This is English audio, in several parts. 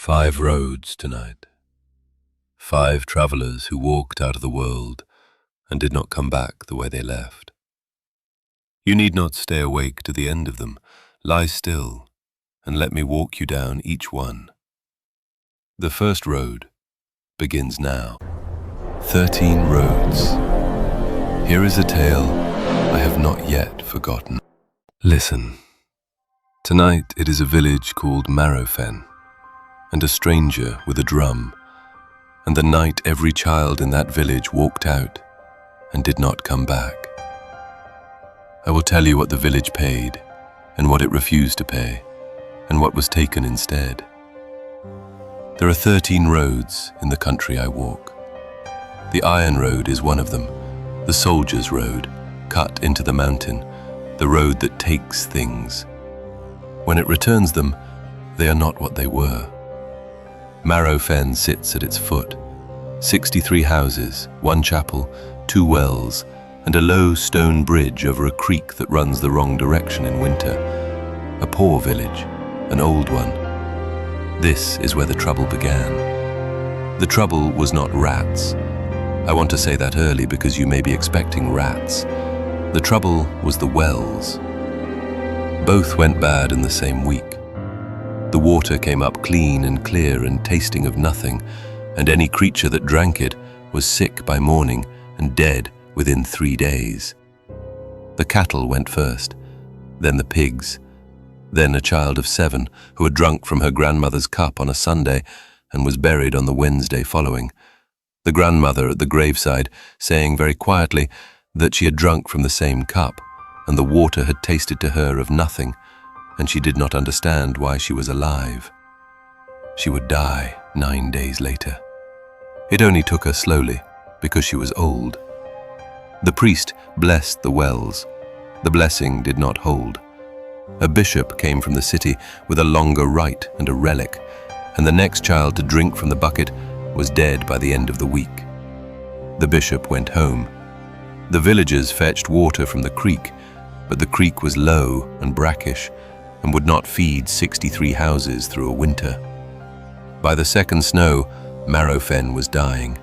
5 roads tonight. 5 travelers who walked out of the world and did not come back the way they left. You need not stay awake to the end of them. Lie still and let me walk you down each one. The first road begins now. 13 roads. Here is a tale I have not yet forgotten. Listen. Tonight it is a village called Marrowfen, and a stranger with a drum, and the night every child in that village walked out and did not come back. I will tell you what the village paid, and what it refused to pay, and what was taken instead. There are 13 roads in the country I walk. The Iron Road is one of them, the Soldier's Road, cut into the mountain, the road that takes things. When it returns them, they are not what they were. Marrowfen sits at its foot. 63 houses, 1 chapel, 2 wells, and a low stone bridge over a creek that runs the wrong direction in winter. A poor village, an old one. This is where the trouble began. The trouble was not rats. I want to say that early because you may be expecting rats. The trouble was the wells. Both went bad in the same week. The water came up clean and clear and tasting of nothing, and any creature that drank it was sick by morning and dead within 3 days. The cattle went first, then the pigs, then a child of 7 who had drunk from her grandmother's cup on a Sunday and was buried on the Wednesday following. The grandmother at the graveside saying very quietly that she had drunk from the same cup, and the water had tasted to her of nothing, and she did not understand why she was alive. She would die 9 days later. It only took her slowly, because she was old. The priest blessed the wells. The blessing did not hold. A bishop came from the city with a longer rite and a relic, and the next child to drink from the bucket was dead by the end of the week. The bishop went home. The villagers fetched water from the creek, but the creek was low and brackish and would not feed 63 houses through a winter. By the second snow, Marrowfen was dying.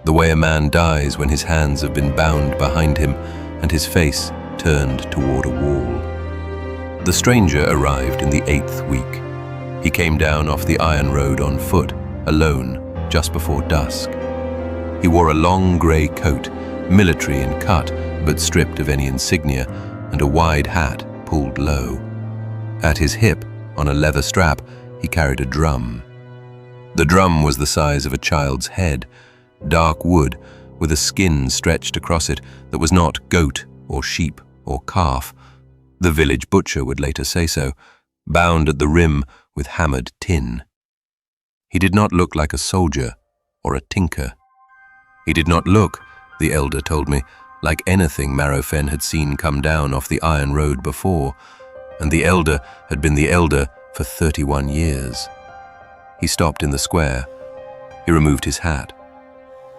The way a man dies when his hands have been bound behind him and his face turned toward a wall. The stranger arrived in the 8th week. He came down off the Iron Road on foot, alone, just before dusk. He wore a long grey coat, military in cut but stripped of any insignia, and a wide hat pulled low. At his hip, on a leather strap, he carried a drum. The drum was the size of a child's head, dark wood with a skin stretched across it that was not goat or sheep or calf. The village butcher would later say so, bound at the rim with hammered tin. He did not look like a soldier or a tinker. He did not look, the elder told me, like anything Marrowfen had seen come down off the Iron Road before, and the elder had been the elder for 31 years. He stopped in the square. He removed his hat.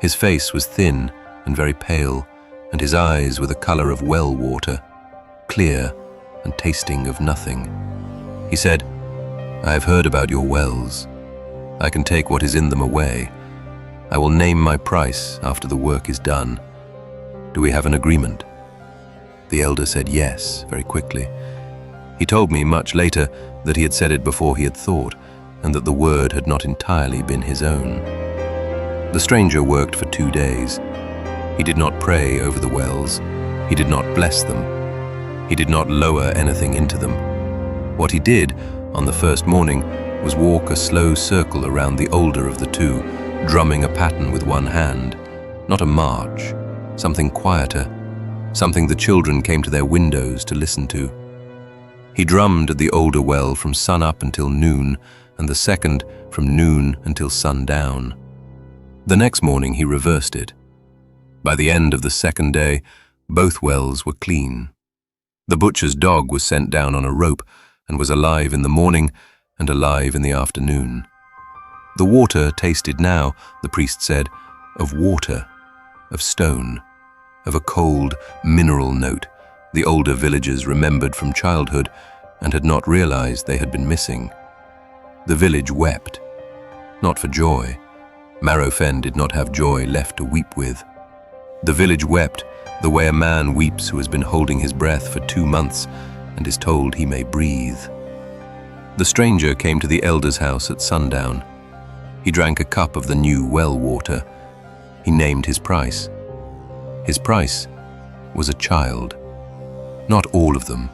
His face was thin and very pale, and his eyes were the color of well water, clear and tasting of nothing. He said, "I have heard about your wells. I can take what is in them away. I will name my price after the work is done. Do we have an agreement?" The elder said yes, very quickly. He told me much later that he had said it before he had thought, and that the word had not entirely been his own. The stranger worked for 2 days. He did not pray over the wells. He did not bless them. He did not lower anything into them. What he did on the first morning was walk a slow circle around the older of the 2, drumming a pattern with one hand, not a march, something quieter, something the children came to their windows to listen to. He drummed at the older well from sun up until noon, and the second from noon until sundown. The next morning he reversed it. By the end of the second day, both wells were clean. The butcher's dog was sent down on a rope and was alive in the morning and alive in the afternoon. The water tasted now, the priest said, of water, of stone, of a cold mineral note the older villagers remembered from childhood and had not realized they had been missing. The village wept not for joy. Marrowfen did not have joy left to weep with. The village wept the way a man weeps who has been holding his breath for 2 months and is told he may breathe. The stranger came to the elder's house at sundown. He drank a cup of the new well water. He named his price. His price was a child. Not all of them.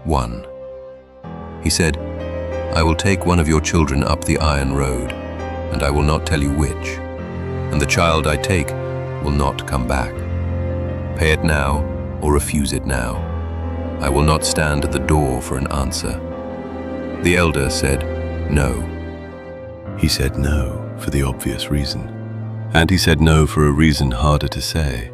One. He said, "I will take one of your children up the iron road, and I will not tell you which, and the child I take will not come back. Pay it now or refuse it now. I will not stand at the door for an answer." The elder said, "No." He said no for the obvious reason, and he said no for a reason harder to say.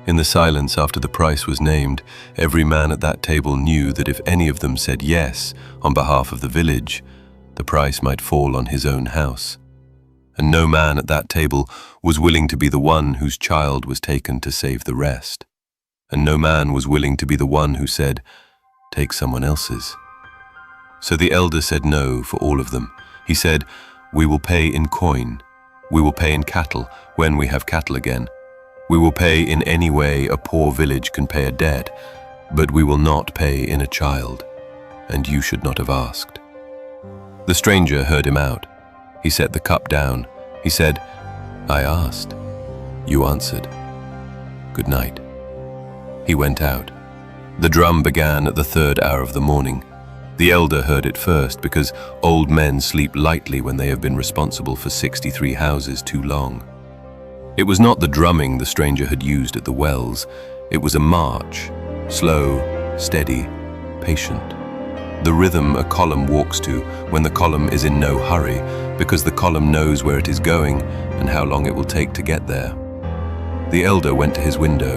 In the silence after the price was named, every man at that table knew that if any of them said yes on behalf of the village, the price might fall on his own house. And no man at that table was willing to be the one whose child was taken to save the rest. And no man was willing to be the one who said, "Take someone else's." So the elder said no for all of them. He said, "We will pay in coin. We will pay in cattle when we have cattle again. We will pay in any way a poor village can pay a debt, but we will not pay in a child, and you should not have asked." The stranger heard him out. He set the cup down. He said, "I asked. You answered. Good night." He went out. The drum began at the 3rd hour of the morning. The elder heard it first because old men sleep lightly when they have been responsible for 63 houses too long. It was not the drumming the stranger had used at the wells. It was a march, slow, steady, patient. The rhythm a column walks to when the column is in no hurry, because the column knows where it is going and how long it will take to get there. The elder went to his window.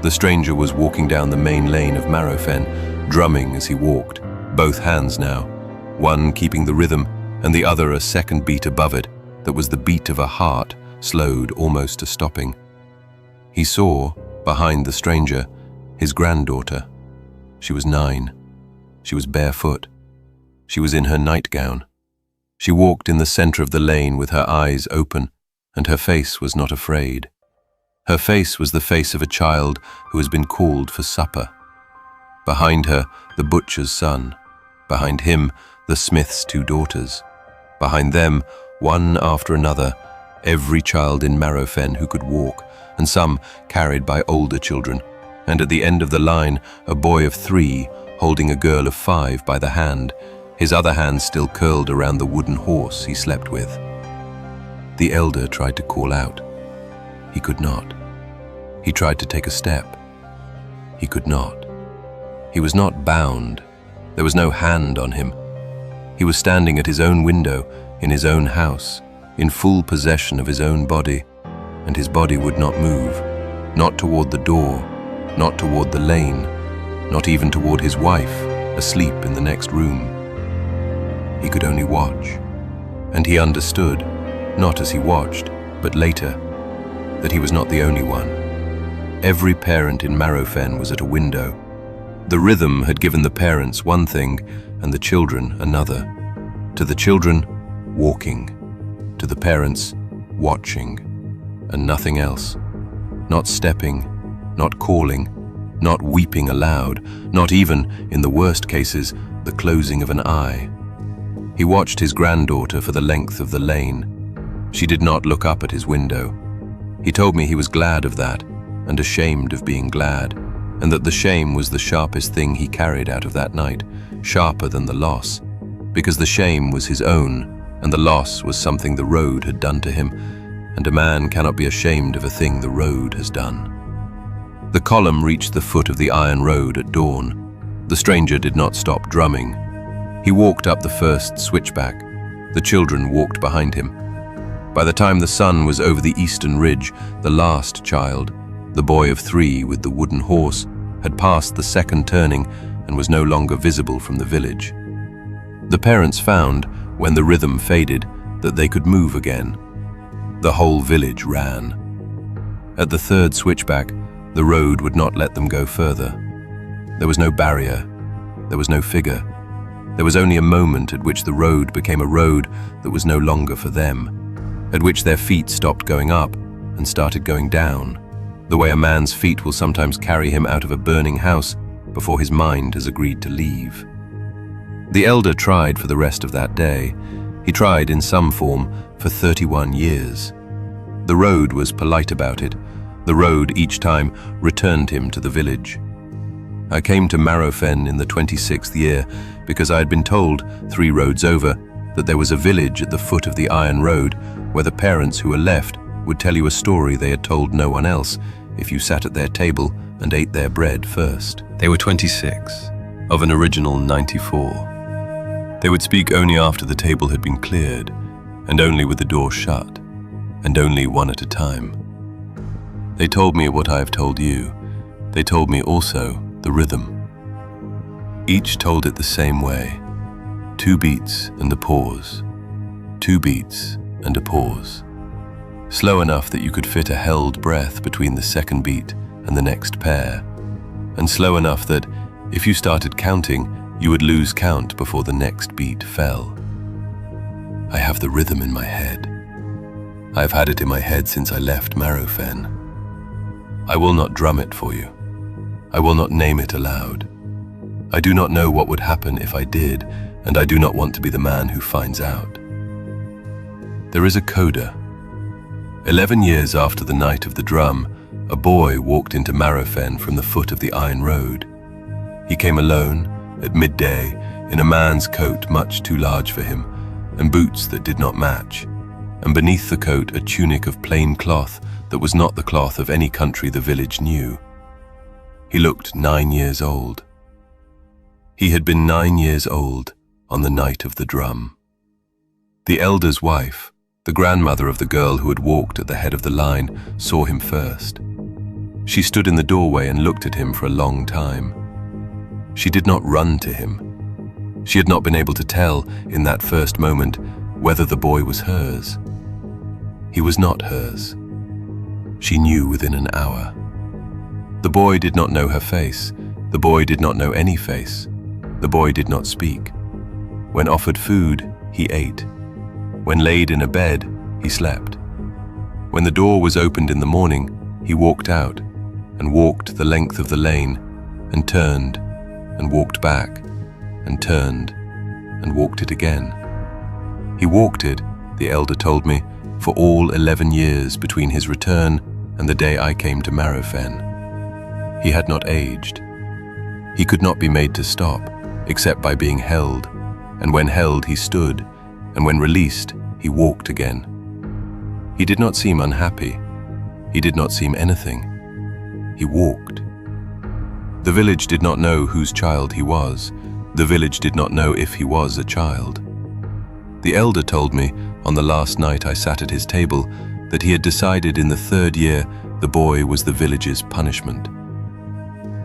The stranger was walking down the main lane of Marrowfen, drumming as he walked, both hands now, one keeping the rhythm and the other a second beat above it that was the beat of a heart slowed almost to stopping. He saw, behind the stranger, his granddaughter. She was 9. She was barefoot. She was in her nightgown. She walked in the center of the lane with her eyes open, and her face was not afraid. Her face was the face of a child who has been called for supper. Behind her, the butcher's son. Behind him, the smith's 2 daughters. Behind them, one after another, every child in Marrowfen who could walk, and some carried by older children, and at the end of the line, a boy of 3 holding a girl of 5 by the hand, his other hand still curled around the wooden horse he slept with. The elder tried to call out. He could not. He tried to take a step. He could not. He was not bound. There was no hand on him. He was standing at his own window, in his own house, in full possession of his own body, and his body would not move, not toward the door, not toward the lane, not even toward his wife, asleep in the next room. He could only watch, and he understood, not as he watched, but later, that he was not the only one. Every parent in Marrowfen was at a window. The rhythm had given the parents one thing and the children another. To the children, walking. To the parents, watching. And nothing else. Not stepping, not calling, not weeping aloud, not even, in the worst cases, the closing of an eye. He watched his granddaughter for the length of the lane. She did not look up at his window. He told me he was glad of that, and ashamed of being glad, and that the shame was the sharpest thing he carried out of that night, sharper than the loss, because the shame was his own, and the loss was something the road had done to him, and a man cannot be ashamed of a thing the road has done. The column reached the foot of the iron road at dawn. The stranger did not stop drumming. He walked up the first switchback. The children walked behind him. By the time the sun was over the eastern ridge, the last child, the boy of 3 with the wooden horse, had passed the second turning and was no longer visible from the village. The parents found, when the rhythm faded, that they could move again. The whole village ran. At the 3rd switchback, the road would not let them go further. There was no barrier. There was no figure. There was only a moment at which the road became a road that was no longer for them, at which their feet stopped going up and started going down, the way a man's feet will sometimes carry him out of a burning house before his mind has agreed to leave. The elder tried for the rest of that day. He tried in some form for 31 years. The road was polite about it. The road each time returned him to the village. I came to Marrowfen in the 26th year because I had been told 3 roads over that there was a village at the foot of the Iron Road where the parents who were left would tell you a story they had told no one else if you sat at their table and ate their bread first. They were 26, of an original 94. They would speak only after the table had been cleared, and only with the door shut, and only one at a time. They told me what I have told you. They told me also the rhythm. Each told it the same way. 2 beats and a pause. 2 beats and a pause. Slow enough that you could fit a held breath between the second beat and the next pair, and slow enough that, if you started counting, you would lose count before the next beat fell. I have the rhythm in my head. I have had it in my head since I left Marrowfen. I will not drum it for you. I will not name it aloud. I do not know what would happen if I did, and I do not want to be the man who finds out. There is a coda. 11 years after the night of the drum, a boy walked into Marrowfen from the foot of the Iron Road. He came alone, at midday, in a man's coat much too large for him, and boots that did not match, and beneath the coat a tunic of plain cloth that was not the cloth of any country the village knew. He looked 9 years old. He had been 9 years old on the night of the drum. The elder's wife, the grandmother of the girl who had walked at the head of the line, saw him first. She stood in the doorway and looked at him for a long time. She did not run to him. She had not been able to tell in that first moment whether the boy was hers. He was not hers. She knew within an hour. The boy did not know her face. The boy did not know any face. The boy did not speak. When offered food, he ate. When laid in a bed, he slept. When the door was opened in the morning, he walked out and walked the length of the lane and turned and walked back and turned and walked it again. He walked it, the elder told me, for all 11 years between his return and the day I came to Marrowfen. He had not aged. He could not be made to stop, except by being held, and when held he stood, and when released he walked again. He did not seem unhappy. He did not seem anything. He walked. The village did not know whose child he was. The village did not know if he was a child. The elder told me, on the last night I sat at his table, that he had decided in the 3rd year the boy was the village's punishment.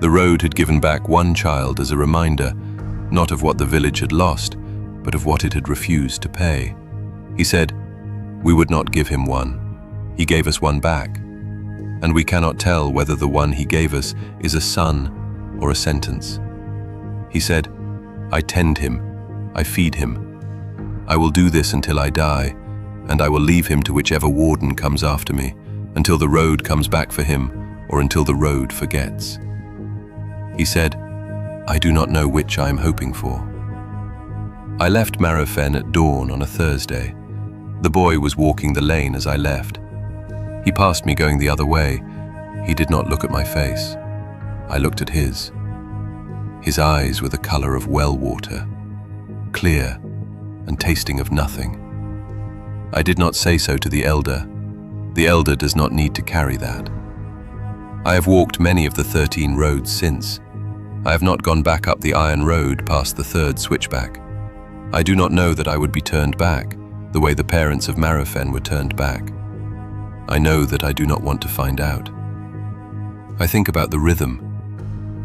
The road had given back one child as a reminder, not of what the village had lost, but of what it had refused to pay. He said, "We would not give him one. He gave us one back, and we cannot tell whether the one he gave us is a son or a sentence." He said, "I tend him, I feed him. I will do this until I die, and I will leave him to whichever warden comes after me, until the road comes back for him, or until the road forgets." He said, "I do not know which I am hoping for." I left Marrowfen at dawn on a Thursday. The boy was walking the lane as I left. He passed me going the other way. He did not look at my face. I looked at his. His eyes were the color of well water, clear and tasting of nothing. I did not say so to the elder. The elder does not need to carry that. I have walked many of the 13 roads since. I have not gone back up the Iron Road past the 3rd switchback. I do not know that I would be turned back, the way the parents of Marrowfen were turned back. I know that I do not want to find out. I think about the rhythm.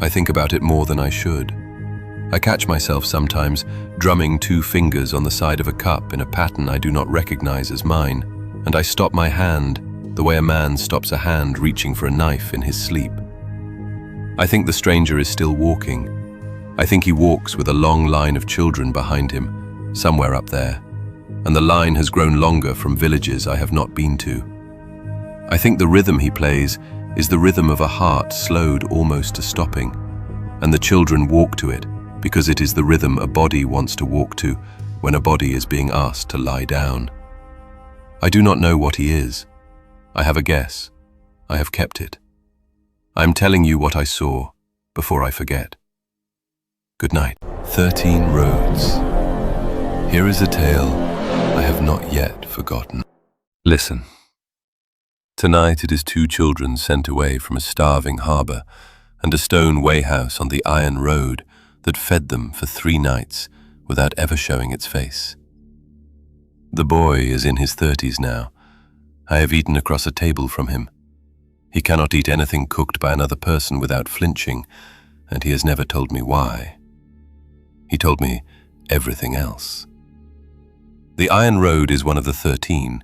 I think about it more than I should. I catch myself sometimes drumming 2 fingers on the side of a cup in a pattern I do not recognize as mine, and I stop my hand the way a man stops a hand reaching for a knife in his sleep. I think the stranger is still walking, I think he walks with a long line of children behind him, somewhere up there, and the line has grown longer from villages I have not been to. I think the rhythm he plays is the rhythm of a heart slowed almost to stopping, and the children walk to it because it is the rhythm a body wants to walk to when a body is being asked to lie down. I do not know what he is. I have a guess. I have kept it. I am telling you what I saw before I forget. Good night. 13 Roads. Here is a tale I have not yet forgotten. Listen. Tonight it is 2 children sent away from a starving harbour and a stone wayhouse on the iron road that fed them for 3 nights without ever showing its face. The boy is in his 30s now. I have eaten across a table from him. He cannot eat anything cooked by another person without flinching, and he has never told me why. He told me everything else. The Iron Road is one of the 13.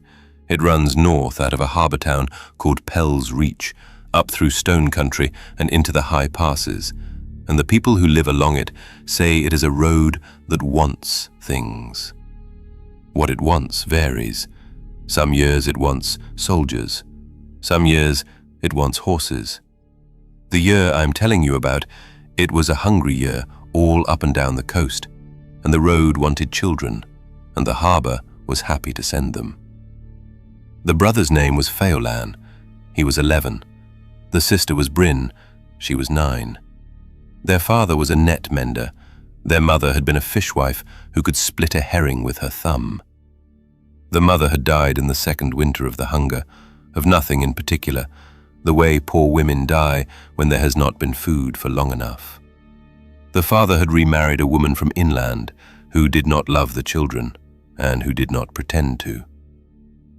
It runs north out of a harbour town called Pell's Reach, up through stone country and into the high passes, and the people who live along it say it is a road that wants things. What it wants varies. Some years it wants soldiers. Some years it wants horses. The year I'm telling you about, it was a hungry year all up and down the coast, and the road wanted children, and the harbour was happy to send them. The brother's name was Feolan. He was 11. The sister was Bryn. She was 9. Their father was a net mender. Their mother had been a fishwife who could split a herring with her thumb. The mother had died in the second winter of the hunger, of nothing in particular, the way poor women die when there has not been food for long enough. The father had remarried a woman from inland who did not love the children and who did not pretend to.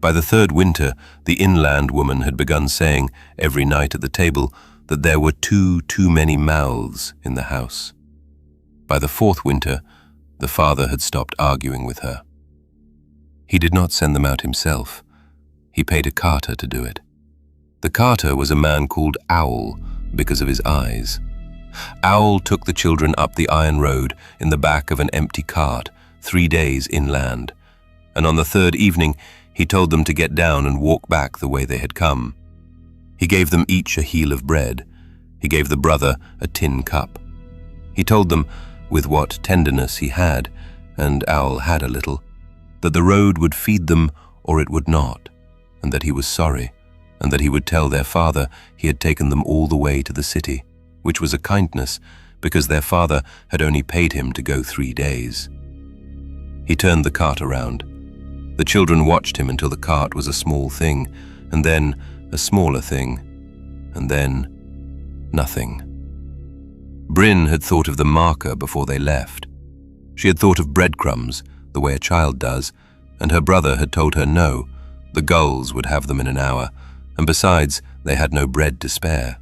By the 3rd winter, the inland woman had begun saying every night at the table that there were too many mouths in the house. By the 4th winter, the father had stopped arguing with her. He did not send them out himself. He paid a carter to do it. The carter was a man called Owl because of his eyes. Owl took the children up the iron road in the back of an empty cart 3 days inland, and on the 3rd evening he told them to get down and walk back the way they had come. He gave them each a heel of bread. He gave the brother a tin cup. He told them, with what tenderness he had, and Owl had a little, that the road would feed them or it would not, and that he was sorry, and that he would tell their father he had taken them all the way to the city, which was a kindness, because their father had only paid him to go 3 days. He turned the cart around. The children watched him until the cart was a small thing, and then a smaller thing, and then nothing. Bryn had thought of the marker before they left. She had thought of breadcrumbs, the way a child does, and her brother had told her no, the gulls would have them in an hour, and besides, they had no bread to spare.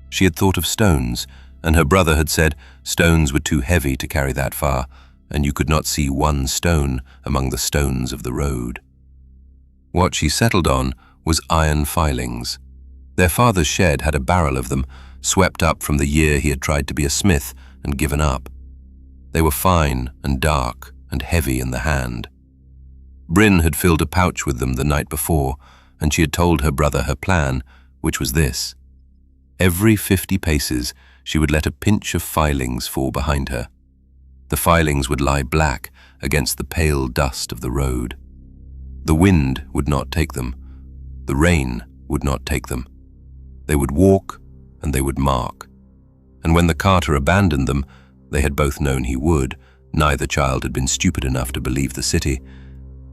She had thought of stones, and her brother had said stones were too heavy to carry that far, and you could not see one stone among the stones of the road. What she settled on was iron filings. Their father's shed had a barrel of them, swept up from the year he had tried to be a smith and given up. They were fine and dark and heavy in the hand. Bryn had filled a pouch with them the night before, and she had told her brother her plan, which was this. Every 50 paces she would let a pinch of filings fall behind her. The filings would lie black against the pale dust of the road. The wind would not take them. The rain would not take them. They would walk and they would mark. And when the carter abandoned them, they had both known he would, neither child had been stupid enough to believe the city,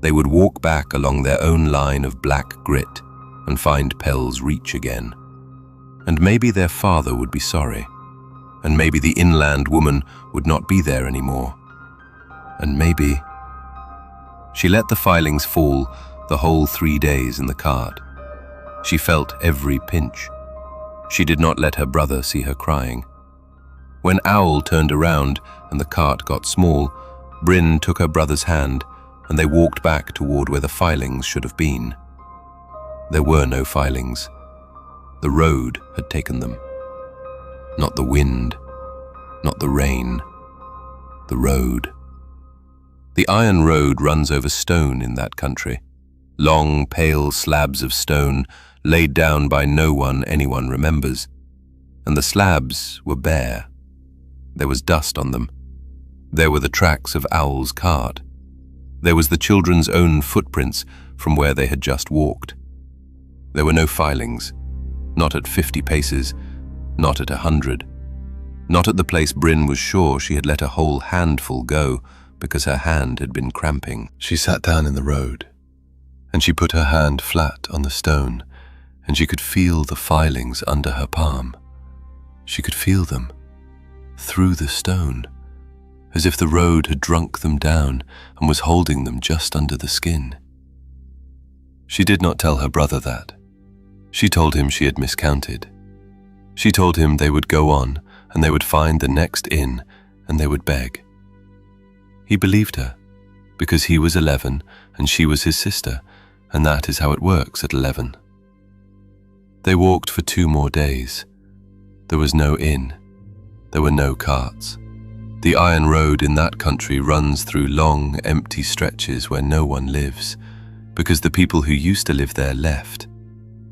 they would walk back along their own line of black grit and find Pell's Reach again. And maybe their father would be sorry, and maybe the inland woman would not be there anymore. And maybe... She let the filings fall the whole 3 days in the cart. She felt every pinch. She did not let her brother see her crying. When Owl turned around and the cart got small, Bryn took her brother's hand and they walked back toward where the filings should have been. There were no filings. The road had taken them, not the wind. not the rain. The road. The iron road runs over stone in that country. Long, pale slabs of stone laid down by no one anyone remembers. And the slabs were bare. There was dust on them. There were the tracks of Owl's cart. There was the children's own footprints from where they had just walked. There were no filings, not at 50 paces, not at 100, not at the place Bryn was sure she had let a whole handful go because her hand had been cramping. She sat down in the road, and she put her hand flat on the stone, and she could feel the filings under her palm. She could feel them through the stone, as if the road had drunk them down and was holding them just under the skin. She did not tell her brother that. She told him she had miscounted. She told him they would go on and they would find the next inn and they would beg. He believed her, because he was 11 and she was his sister, and that is how it works at 11. They walked for 2 more days. There was no inn. There were no carts. The iron road in that country runs through long, empty stretches where no one lives, because the people who used to live there left,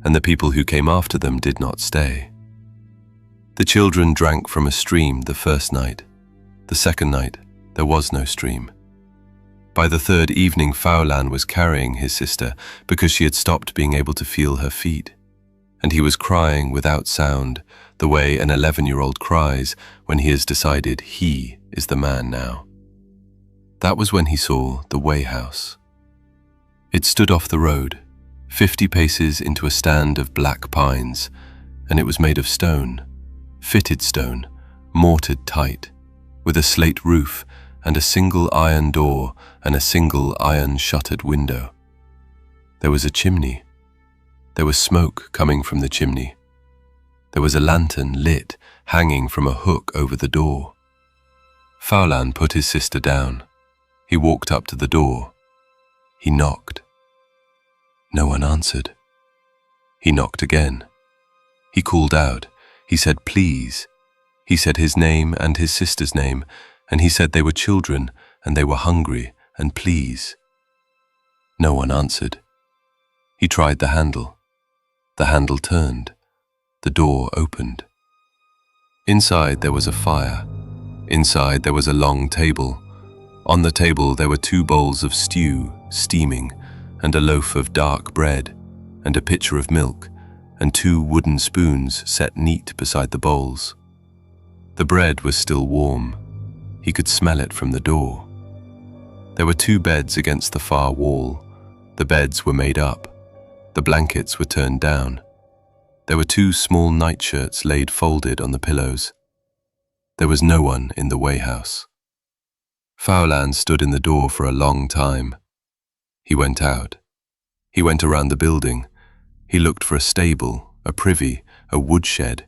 and the people who came after them did not stay. The children drank from a stream the first night. The second night, there was no stream. By the third evening, Fowlan was carrying his sister because she had stopped being able to feel her feet, and he was crying without sound, the way an 11-year-old cries when he has decided he is the man now. That was when he saw the Way House. It stood off the road, 50 paces into a stand of black pines, and it was made of stone, fitted stone, mortared tight, with a slate roof and a single iron door and a single iron-shuttered window. There was a chimney. There was smoke coming from the chimney. There was a lantern lit, hanging from a hook over the door. Fowlan put his sister down. He walked up to the door. He knocked. No one answered. He knocked again. He called out. He said, "Please." He said his name and his sister's name, and he said they were children and they were hungry and please. No one answered. He tried the handle. The handle turned. The door opened. Inside there was a fire. Inside there was a long table. On the table there were 2 bowls of stew, steaming, and a loaf of dark bread, and a pitcher of milk, and 2 wooden spoons set neat beside the bowls. The bread was still warm. He could smell it from the door. There were 2 beds against the far wall. The beds were made up. The blankets were turned down. There were 2 small nightshirts laid folded on the pillows. There was no one in the Way House. Fowlan stood in the door for a long time. He went out. He went around the building. He looked for a stable, a privy, a woodshed,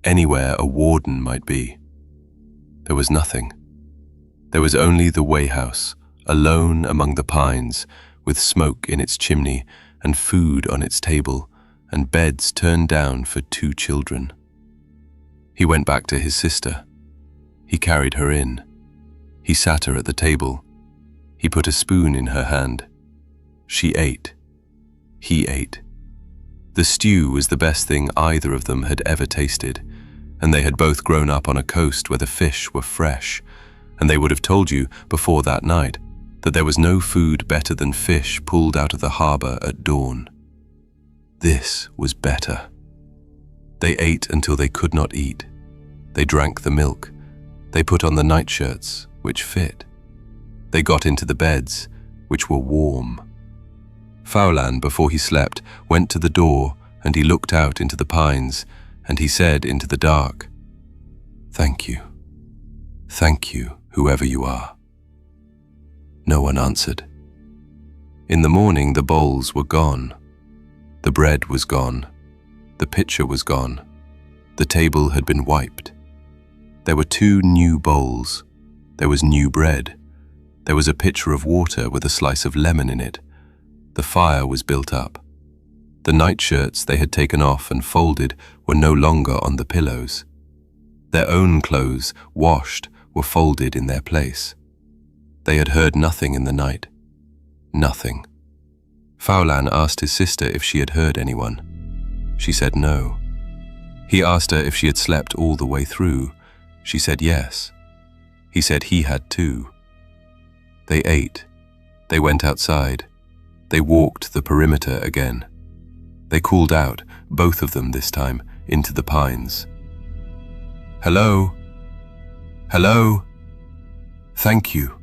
anywhere a warden might be. There was nothing. There was only the Way House, alone among the pines, with smoke in its chimney and food on its table, and beds turned down for 2 children. He went back to his sister. He carried her in. He sat her at the table. He put a spoon in her hand. She ate. He ate. The stew was the best thing either of them had ever tasted, and they had both grown up on a coast where the fish were fresh, and they would have told you before that night that there was no food better than fish pulled out of the harbor at dawn. This was better. They ate until they could not eat. They drank the milk. They put on the nightshirts, which fit. They got into the beds, which were warm. Fowlan, before he slept, went to the door, and he looked out into the pines, and he said into the dark, "Thank you. Thank you, whoever you are." No one answered. In the morning the bowls were gone. The bread was gone. The pitcher was gone. The table had been wiped. There were 2 new bowls. There was new bread. There was a pitcher of water with a slice of lemon in it. The fire was built up. The nightshirts they had taken off and folded were no longer on the pillows. Their own clothes, washed, were folded in their place. They had heard nothing in the night. Nothing. Faulan asked his sister if she had heard anyone. She said no. He asked her if she had slept all the way through. She said yes. He said he had too. They ate. They went outside. They walked the perimeter again. They called out, both of them this time, into the pines. "Hello? Hello? Thank you.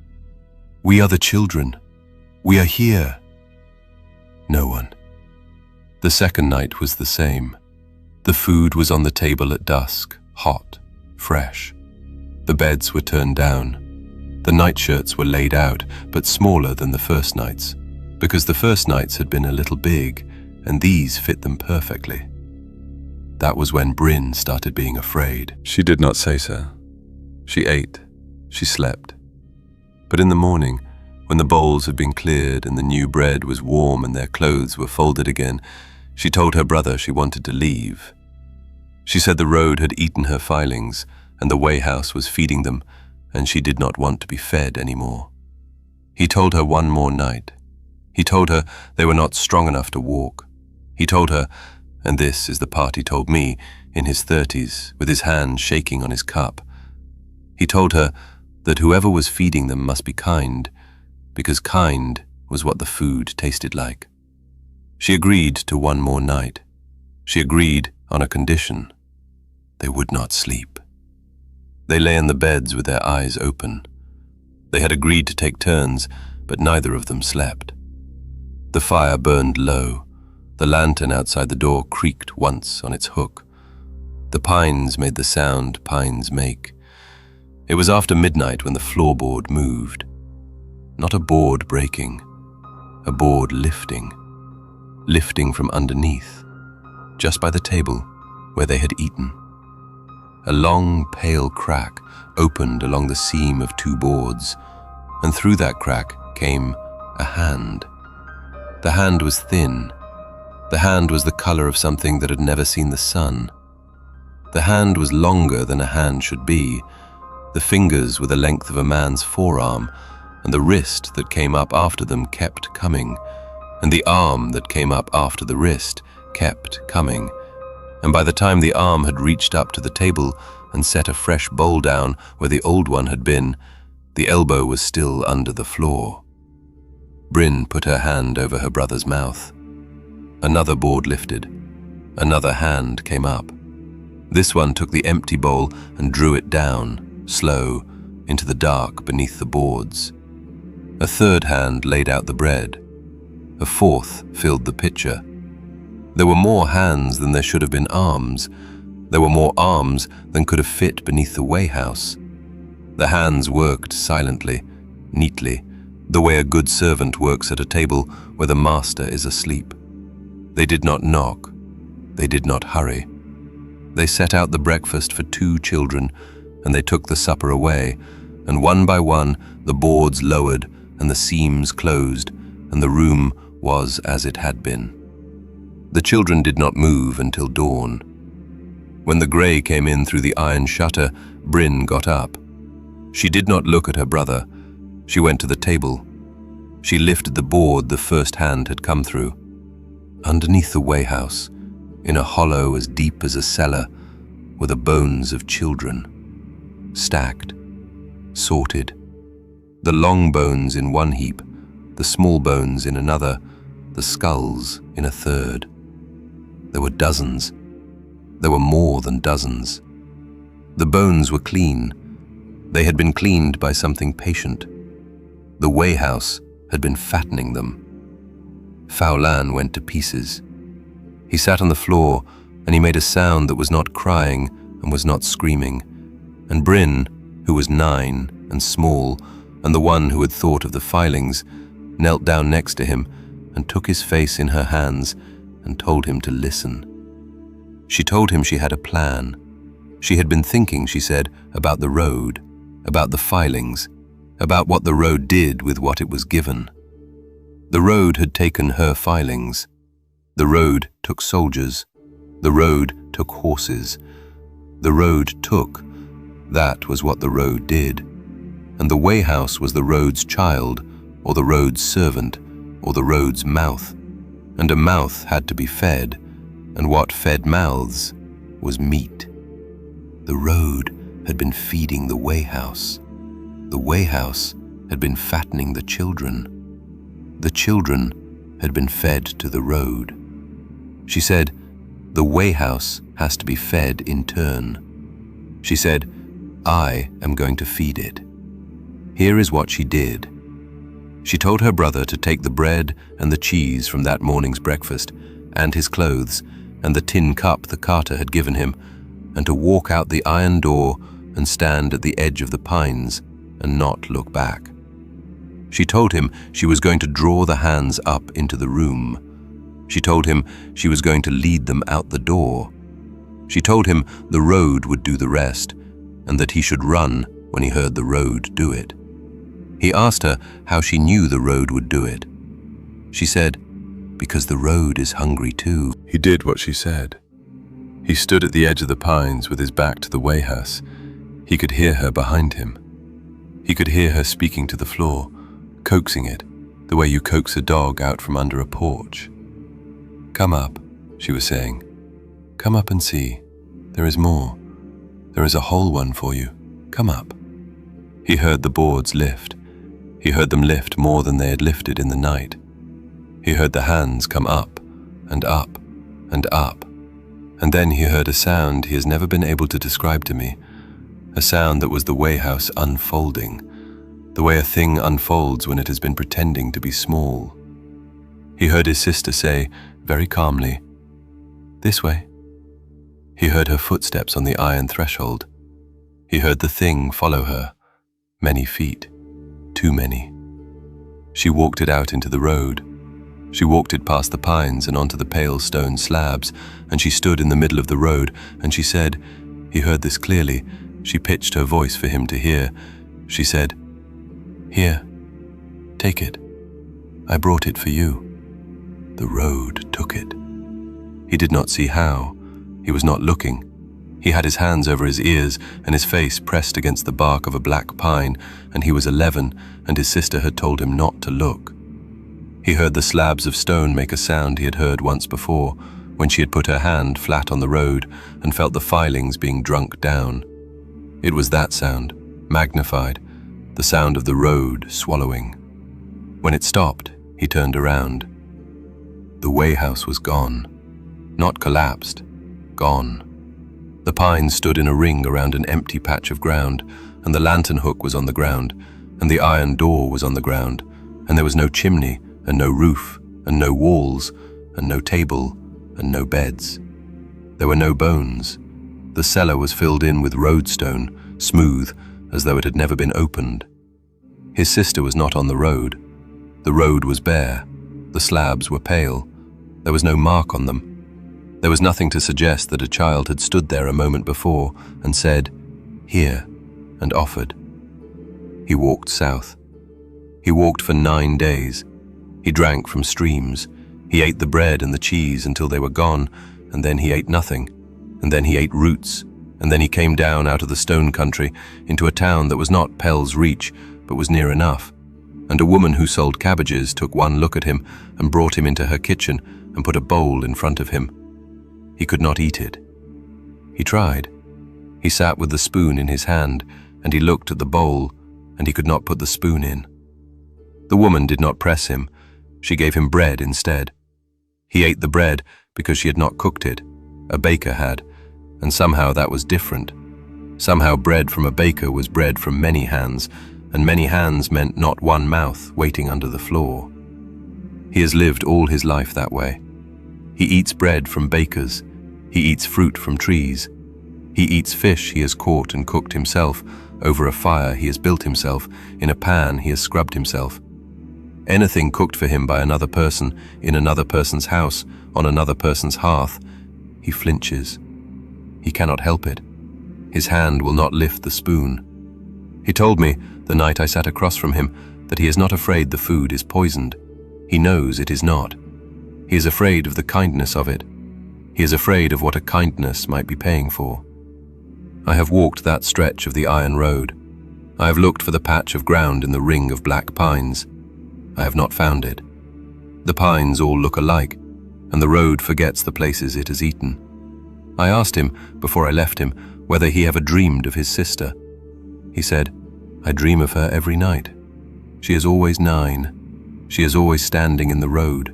We are the children. We are here." No one. The second night was the same. The food was on the table at dusk, hot, fresh. The beds were turned down. The nightshirts were laid out, but smaller than the first nights, because the first nights had been a little big, and these fit them perfectly. That was when Bryn started being afraid. She did not say so. She ate. She slept. But in the morning, when the bowls had been cleared and the new bread was warm and their clothes were folded again, she told her brother she wanted to leave. She said the road had eaten her filings and the wayhouse was feeding them, and she did not want to be fed anymore. He told her one more night. He told her they were not strong enough to walk. He told her, and this is the part he told me, in his 30s, with his hand shaking on his cup. He told her that whoever was feeding them must be kind, because kind was what the food tasted like. She agreed to one more night. She agreed on a condition. They would not sleep. They lay in the beds with their eyes open. They had agreed to take turns, but neither of them slept. The fire burned low. The lantern outside the door creaked once on its hook. The pines made the sound pines make. It was after midnight when the floorboard moved. Not a board breaking, a board lifting from underneath, just by the table where they had eaten. A long, pale crack opened along the seam of two boards, and through that crack came a hand. The hand was thin. The hand was the color of something that had never seen the sun. The hand was longer than a hand should be. The fingers were the length of a man's forearm, and the wrist that came up after them kept coming, and the arm that came up after the wrist kept coming, and by the time the arm had reached up to the table and set a fresh bowl down where the old one had been, the elbow was still under the floor. Bryn put her hand over her brother's mouth. Another board lifted. Another hand came up. This one took the empty bowl and drew it down, slow, into the dark beneath the boards. A third hand laid out the bread. A fourth filled the pitcher. There were more hands than there should have been arms. There were more arms than could have fit beneath the wayhouse. The hands worked silently, neatly, the way a good servant works at a table where the master is asleep. They did not knock. They did not hurry. They set out the breakfast for 2 children, and they took the supper away, and one by one the boards lowered and the seams closed, and the room was as it had been. The children did not move until dawn. When the grey came in through the iron shutter, Bryn got up. She did not look at her brother. She went to the table. She lifted the board the first hand had come through. Underneath the wayhouse, in a hollow as deep as a cellar, were the bones of children, stacked, sorted. The long bones in one heap, the small bones in another, the skulls in a third. There were dozens. There were more than dozens. The bones were clean. They had been cleaned by something patient. The wayhouse had been fattening them. Faulan went to pieces. He sat on the floor, and he made a sound that was not crying and was not screaming. And Bryn, who was 9 and small, and the one who had thought of the filings, knelt down next to him and took his face in her hands and told him to listen. She told him she had a plan. She had been thinking, she said, about the road, about the filings, about what the road did with what it was given. The road had taken her filings. The road took soldiers. The road took horses. The road took That was what the road did. And the way house was the road's child, or the road's servant, or the road's mouth. And a mouth had to be fed, and what fed mouths was meat. The road had been feeding the way house. The way house had been fattening the children. The children had been fed to the road. She said, the way house has to be fed in turn. She said, I am going to feed it. Here is what she did. She told her brother to take the bread and the cheese from that morning's breakfast, and his clothes, and the tin cup the carter had given him, and to walk out the iron door and stand at the edge of the pines and not look back. She told him she was going to draw the hands up into the room. She told him she was going to lead them out the door. She told him the road would do the rest, and that he should run when he heard the road do it. He asked her how she knew the road would do it. She said, because the road is hungry too. He did what she said. He stood at the edge of the pines with his back to the way house. He could hear her behind him. He could hear her speaking to the floor, coaxing it, the way you coax a dog out from under a porch. Come up, she was saying. Come up and see. There is more. There is a whole one for you. Come up. He heard the boards lift. He heard them lift more than they had lifted in the night. He heard the hands come up and up and up. And then he heard a sound he has never been able to describe to me, a sound that was the way house unfolding, the way a thing unfolds when it has been pretending to be small. He heard his sister say, very calmly, this way. He heard her footsteps on the iron threshold. He heard the thing follow her, many feet, too many. She walked it out into the road. She walked it past the pines and onto the pale stone slabs, and she stood in the middle of the road, and she said, he heard this clearly, she pitched her voice for him to hear. She said, here, take it. I brought it for you. The road took it. He did not see how. He was not looking. He had his hands over his ears and his face pressed against the bark of a black pine, and he was 11, and his sister had told him not to look. He heard the slabs of stone make a sound he had heard once before, when she had put her hand flat on the road and felt the filings being drunk down. It was that sound, magnified, the sound of the road swallowing. When it stopped, he turned around. The way house was gone. Not collapsed, gone. The pines stood in a ring around an empty patch of ground, and the lantern hook was on the ground, and the iron door was on the ground, and there was no chimney, and no roof, and no walls, and no table, and no beds. There were no bones. The cellar was filled in with roadstone, smooth, as though it had never been opened. His sister was not on the road. The road was bare. The slabs were pale. There was no mark on them. There was nothing to suggest that a child had stood there a moment before and said, here, and offered. He walked south. He walked for 9 days. He drank from streams. He ate the bread and the cheese until they were gone, and then he ate nothing. And then he ate roots, and then he came down out of the stone country into a town that was not Pell's Reach, but was near enough. And a woman who sold cabbages took one look at him and brought him into her kitchen and put a bowl in front of him. He could not eat it. He tried. He sat with the spoon in his hand, and he looked at the bowl, and he could not put the spoon in. The woman did not press him. She gave him bread instead. He ate the bread because she had not cooked it. A baker had, and somehow that was different. Somehow bread from a baker was bread from many hands, and many hands meant not one mouth waiting under the floor. He has lived all his life that way. He eats bread from bakers. He eats fruit from trees. He eats fish he has caught and cooked himself, over a fire he has built himself, in a pan he has scrubbed himself. Anything cooked for him by another person, in another person's house, on another person's hearth, he flinches. He cannot help it. His hand will not lift the spoon. He told me, the night I sat across from him, that he is not afraid the food is poisoned. He knows it is not. He is afraid of the kindness of it. He is afraid of what a kindness might be paying for. I have walked that stretch of the iron road. I have looked for the patch of ground in the ring of black pines. I have not found it. The pines all look alike, and the road forgets the places it has eaten. I asked him, before I left him, whether he ever dreamed of his sister. He said, "I dream of her every night. She is always 9. She is always standing in the road.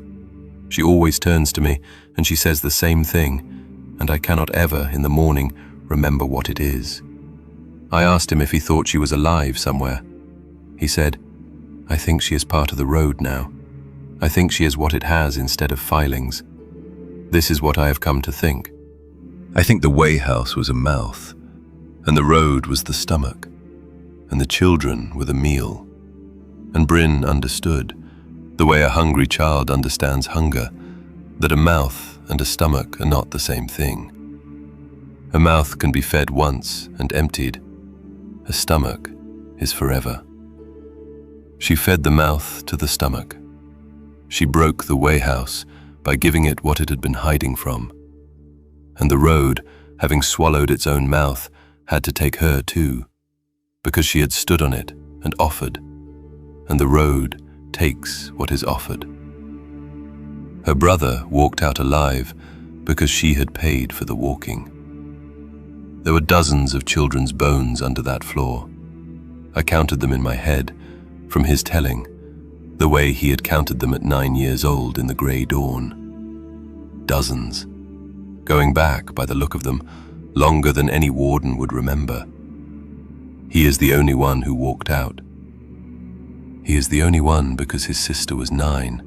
She always turns to me, and she says the same thing, and I cannot ever, in the morning, remember what it is." I asked him if he thought she was alive somewhere. He said, "I think she is part of the road now. I think she is what it has instead of filings. This is what I have come to think. I think the way house was a mouth, and the road was the stomach, and the children were the meal." And Bryn understood, the way a hungry child understands hunger, that a mouth and a stomach are not the same thing. A mouth can be fed once and emptied. A stomach is forever. She fed the mouth to the stomach. She broke the way house by giving it what it had been hiding from. And the road, having swallowed its own mouth, had to take her too, because she had stood on it and offered, and the road takes what is offered. Her brother walked out alive because she had paid for the walking. There were dozens of children's bones under that floor. I counted them in my head, from his telling, the way he had counted them at 9 years old in the grey dawn. Dozens. Going back, by the look of them, longer than any warden would remember. He is the only one who walked out. He is the only one because his sister was 9,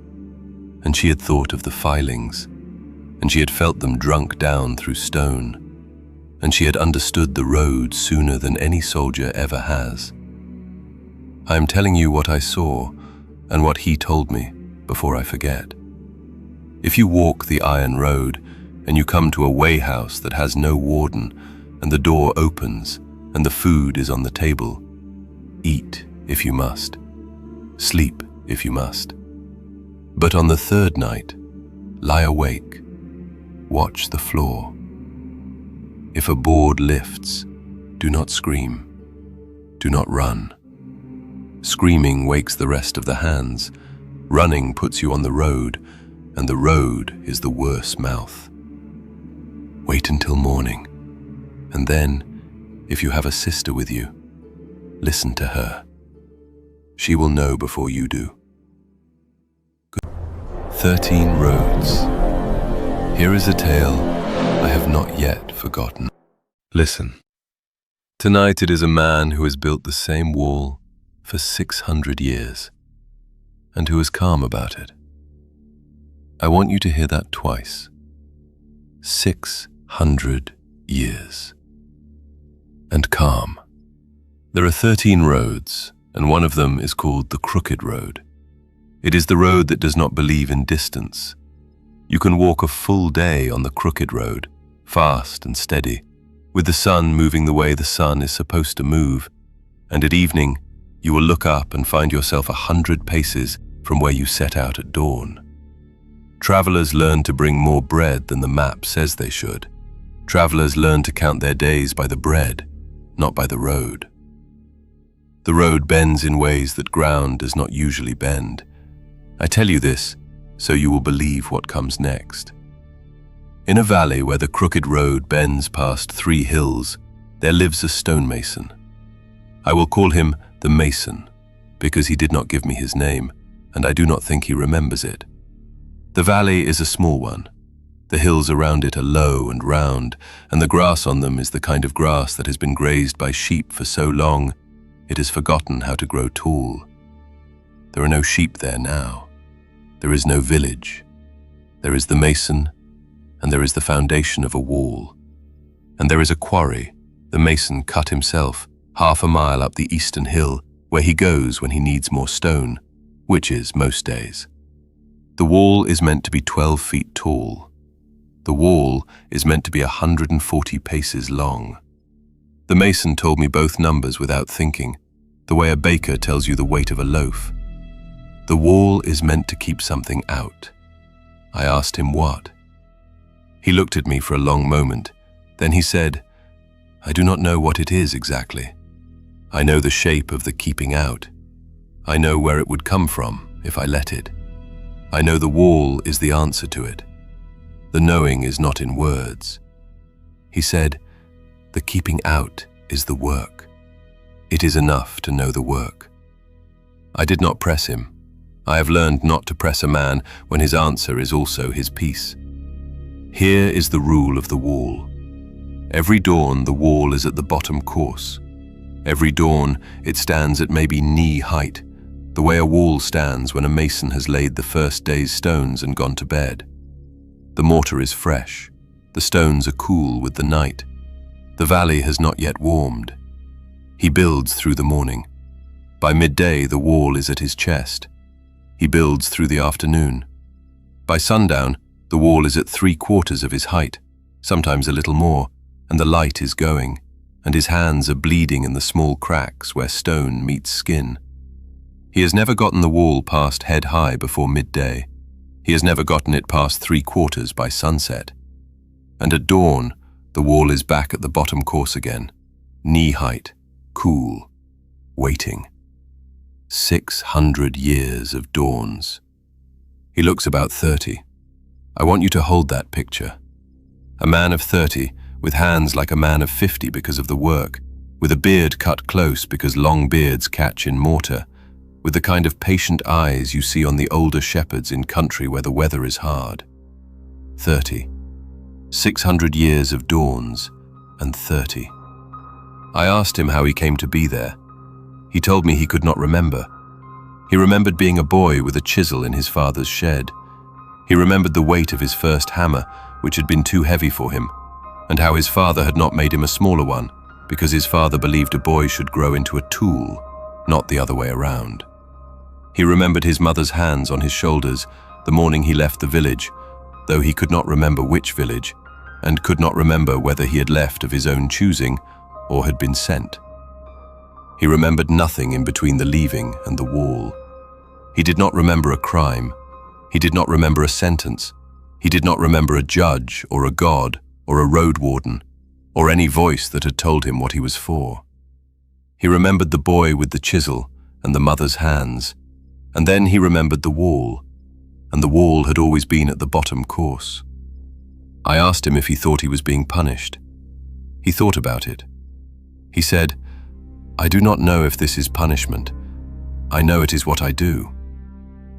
and she had thought of the filings, and she had felt them drunk down through stone, and she had understood the road sooner than any soldier ever has. I am telling you what I saw and what he told me before I forget. If you walk the iron road and you come to a way house that has no warden, and the door opens and the food is on the table, eat if you must, sleep if you must. But on the 3rd night, lie awake, watch the floor. If a board lifts, do not scream, do not run. Screaming wakes the rest of the hands, running puts you on the road, and the road is the worse mouth. Wait until morning, and then, if you have a sister with you, listen to her. She will know before you do. 13 Roads. Here is a tale I have not yet forgotten. Listen. Tonight it is a man who has built the same wall for 600 years, and who is calm about it. I want you to hear that twice. 600 years. And calm. There are 13 roads, and one of them is called the Crooked Road. It is the road that does not believe in distance. You can walk a full day on the Crooked Road, fast and steady, with the sun moving the way the sun is supposed to move, and at evening, you will look up and find yourself 100 paces from where you set out at dawn. Travelers learn to bring more bread than the map says they should. Travelers learn to count their days by the bread, not by the road. The road bends in ways that ground does not usually bend. I tell you this, so you will believe what comes next. In a valley where the crooked road bends past 3 hills, there lives a stonemason. I will call him the Mason, because he did not give me his name, and I do not think he remembers it. The valley is a small one. The hills around it are low and round, and the grass on them is the kind of grass that has been grazed by sheep for so long, it has forgotten how to grow tall. There are no sheep there now. There is no village. There is the mason, and there is the foundation of a wall. And there is a quarry the mason cut himself, 1/2 mile up the eastern hill, where he goes when he needs more stone, which is most days. The wall is meant to be 12 feet tall. The wall is meant to be 140 paces long. The mason told me both numbers without thinking, the way a baker tells you the weight of a loaf. The wall is meant to keep something out. I asked him what. He looked at me for a long moment. Then he said, I do not know what it is exactly. I know the shape of the keeping out. I know where it would come from if I let it. I know the wall is the answer to it. The knowing is not in words. He said, the keeping out is the work. It is enough to know the work. I did not press him. I have learned not to press a man when his answer is also his peace. Here is the rule of the wall. Every dawn the wall is at the bottom course. Every dawn it stands at maybe knee height, the way a wall stands when a mason has laid the first day's stones and gone to bed. The mortar is fresh. The stones are cool with the night. The valley has not yet warmed. He builds through the morning. By midday the wall is at his chest. He builds through the afternoon. By sundown the wall is at 3/4 of his height, sometimes a little more, and the light is going, and his hands are bleeding in the small cracks where stone meets skin. He has never gotten the wall past head high before midday. He has never gotten it past 3/4 by sunset. And at dawn, the wall is back at the bottom course again, knee height, cool, waiting. 600 years of dawns. He looks about 30. I want you to hold that picture. A man of 30, with hands like a man of 50 because of the work, with a beard cut close because long beards catch in mortar, with the kind of patient eyes you see on the older shepherds in country where the weather is hard. 30. 600 years of dawns, and 30. I asked him how he came to be there. He told me he could not remember. He remembered being a boy with a chisel in his father's shed. He remembered the weight of his first hammer, which had been too heavy for him, and how his father had not made him a smaller one, because his father believed a boy should grow into a tool, not the other way around. He remembered his mother's hands on his shoulders the morning he left the village, though he could not remember which village, and could not remember whether he had left of his own choosing or had been sent. He remembered nothing in between the leaving and the wall. He did not remember a crime. He did not remember a sentence. He did not remember a judge or a god or a road warden or any voice that had told him what he was for. He remembered the boy with the chisel and the mother's hands, and then he remembered the wall, and the wall had always been at the bottom course. I asked him if he thought he was being punished. He thought about it. He said, I do not know if this is punishment. I know it is what I do.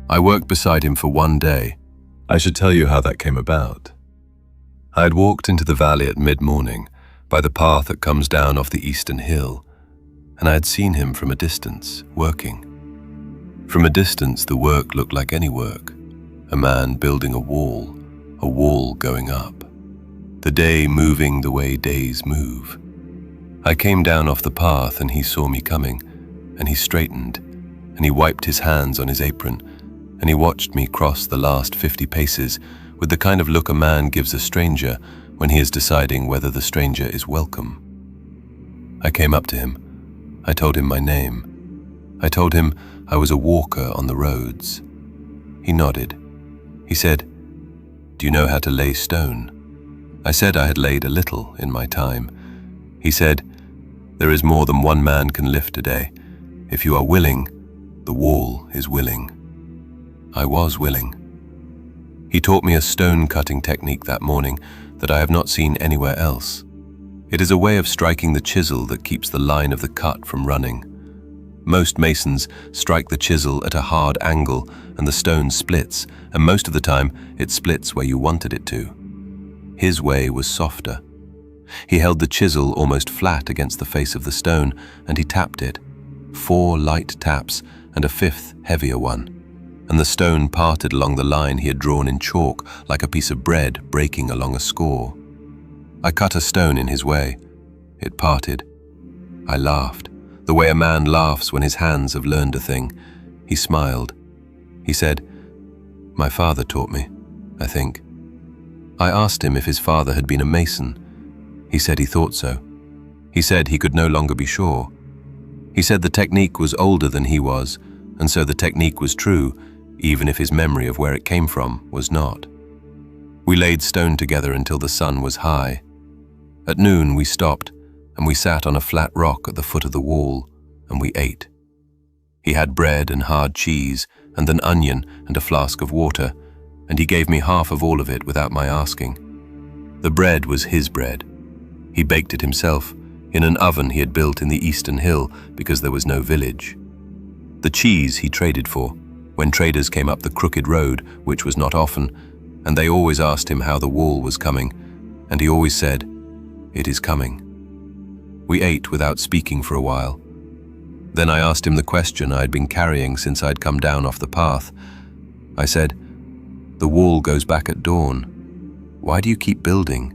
I worked beside him for one day. I should tell you how that came about. I had walked into the valley at mid-morning by the path that comes down off the eastern hill, and I had seen him from a distance, working. From a distance, the work looked like any work, a man building a wall going up, the day moving the way days move. I came down off the path and he saw me coming, and he straightened, and he wiped his hands on his apron, and he watched me cross the last 50 paces with the kind of look a man gives a stranger when he is deciding whether the stranger is welcome. I came up to him. I told him my name. I told him I was a walker on the roads. He nodded. He said, Do you know how to lay stone? I said I had laid a little in my time. He said, There is more than one man can lift today. If you are willing, the wall is willing. I was willing. He taught me a stone-cutting technique that morning that I have not seen anywhere else. It is a way of striking the chisel that keeps the line of the cut from running. Most masons strike the chisel at a hard angle and the stone splits, and most of the time it splits where you wanted it to. His way was softer. He held the chisel almost flat against the face of the stone, and he tapped it. 4 light taps and a 5th heavier one, and the stone parted along the line he had drawn in chalk like a piece of bread breaking along a score. I cut a stone in his way. It parted. I laughed, the way a man laughs when his hands have learned a thing. He smiled. He said, My father taught me, I think. I asked him if his father had been a mason. He said he thought so. He said he could no longer be sure. He said the technique was older than he was, and so the technique was true, even if his memory of where it came from was not. We laid stone together until the sun was high. At noon we stopped, and we sat on a flat rock at the foot of the wall, and we ate. He had bread and hard cheese, and an onion and a flask of water, and he gave me half of all of it without my asking. The bread was his bread. He baked it himself, in an oven he had built in the eastern hill because there was no village. The cheese he traded for, when traders came up the crooked road, which was not often, and they always asked him how the wall was coming, and he always said, "It is coming." We ate without speaking for a while. Then I asked him the question I had been carrying since I'd come down off the path. I said, "The wall goes back at dawn. Why do you keep building?"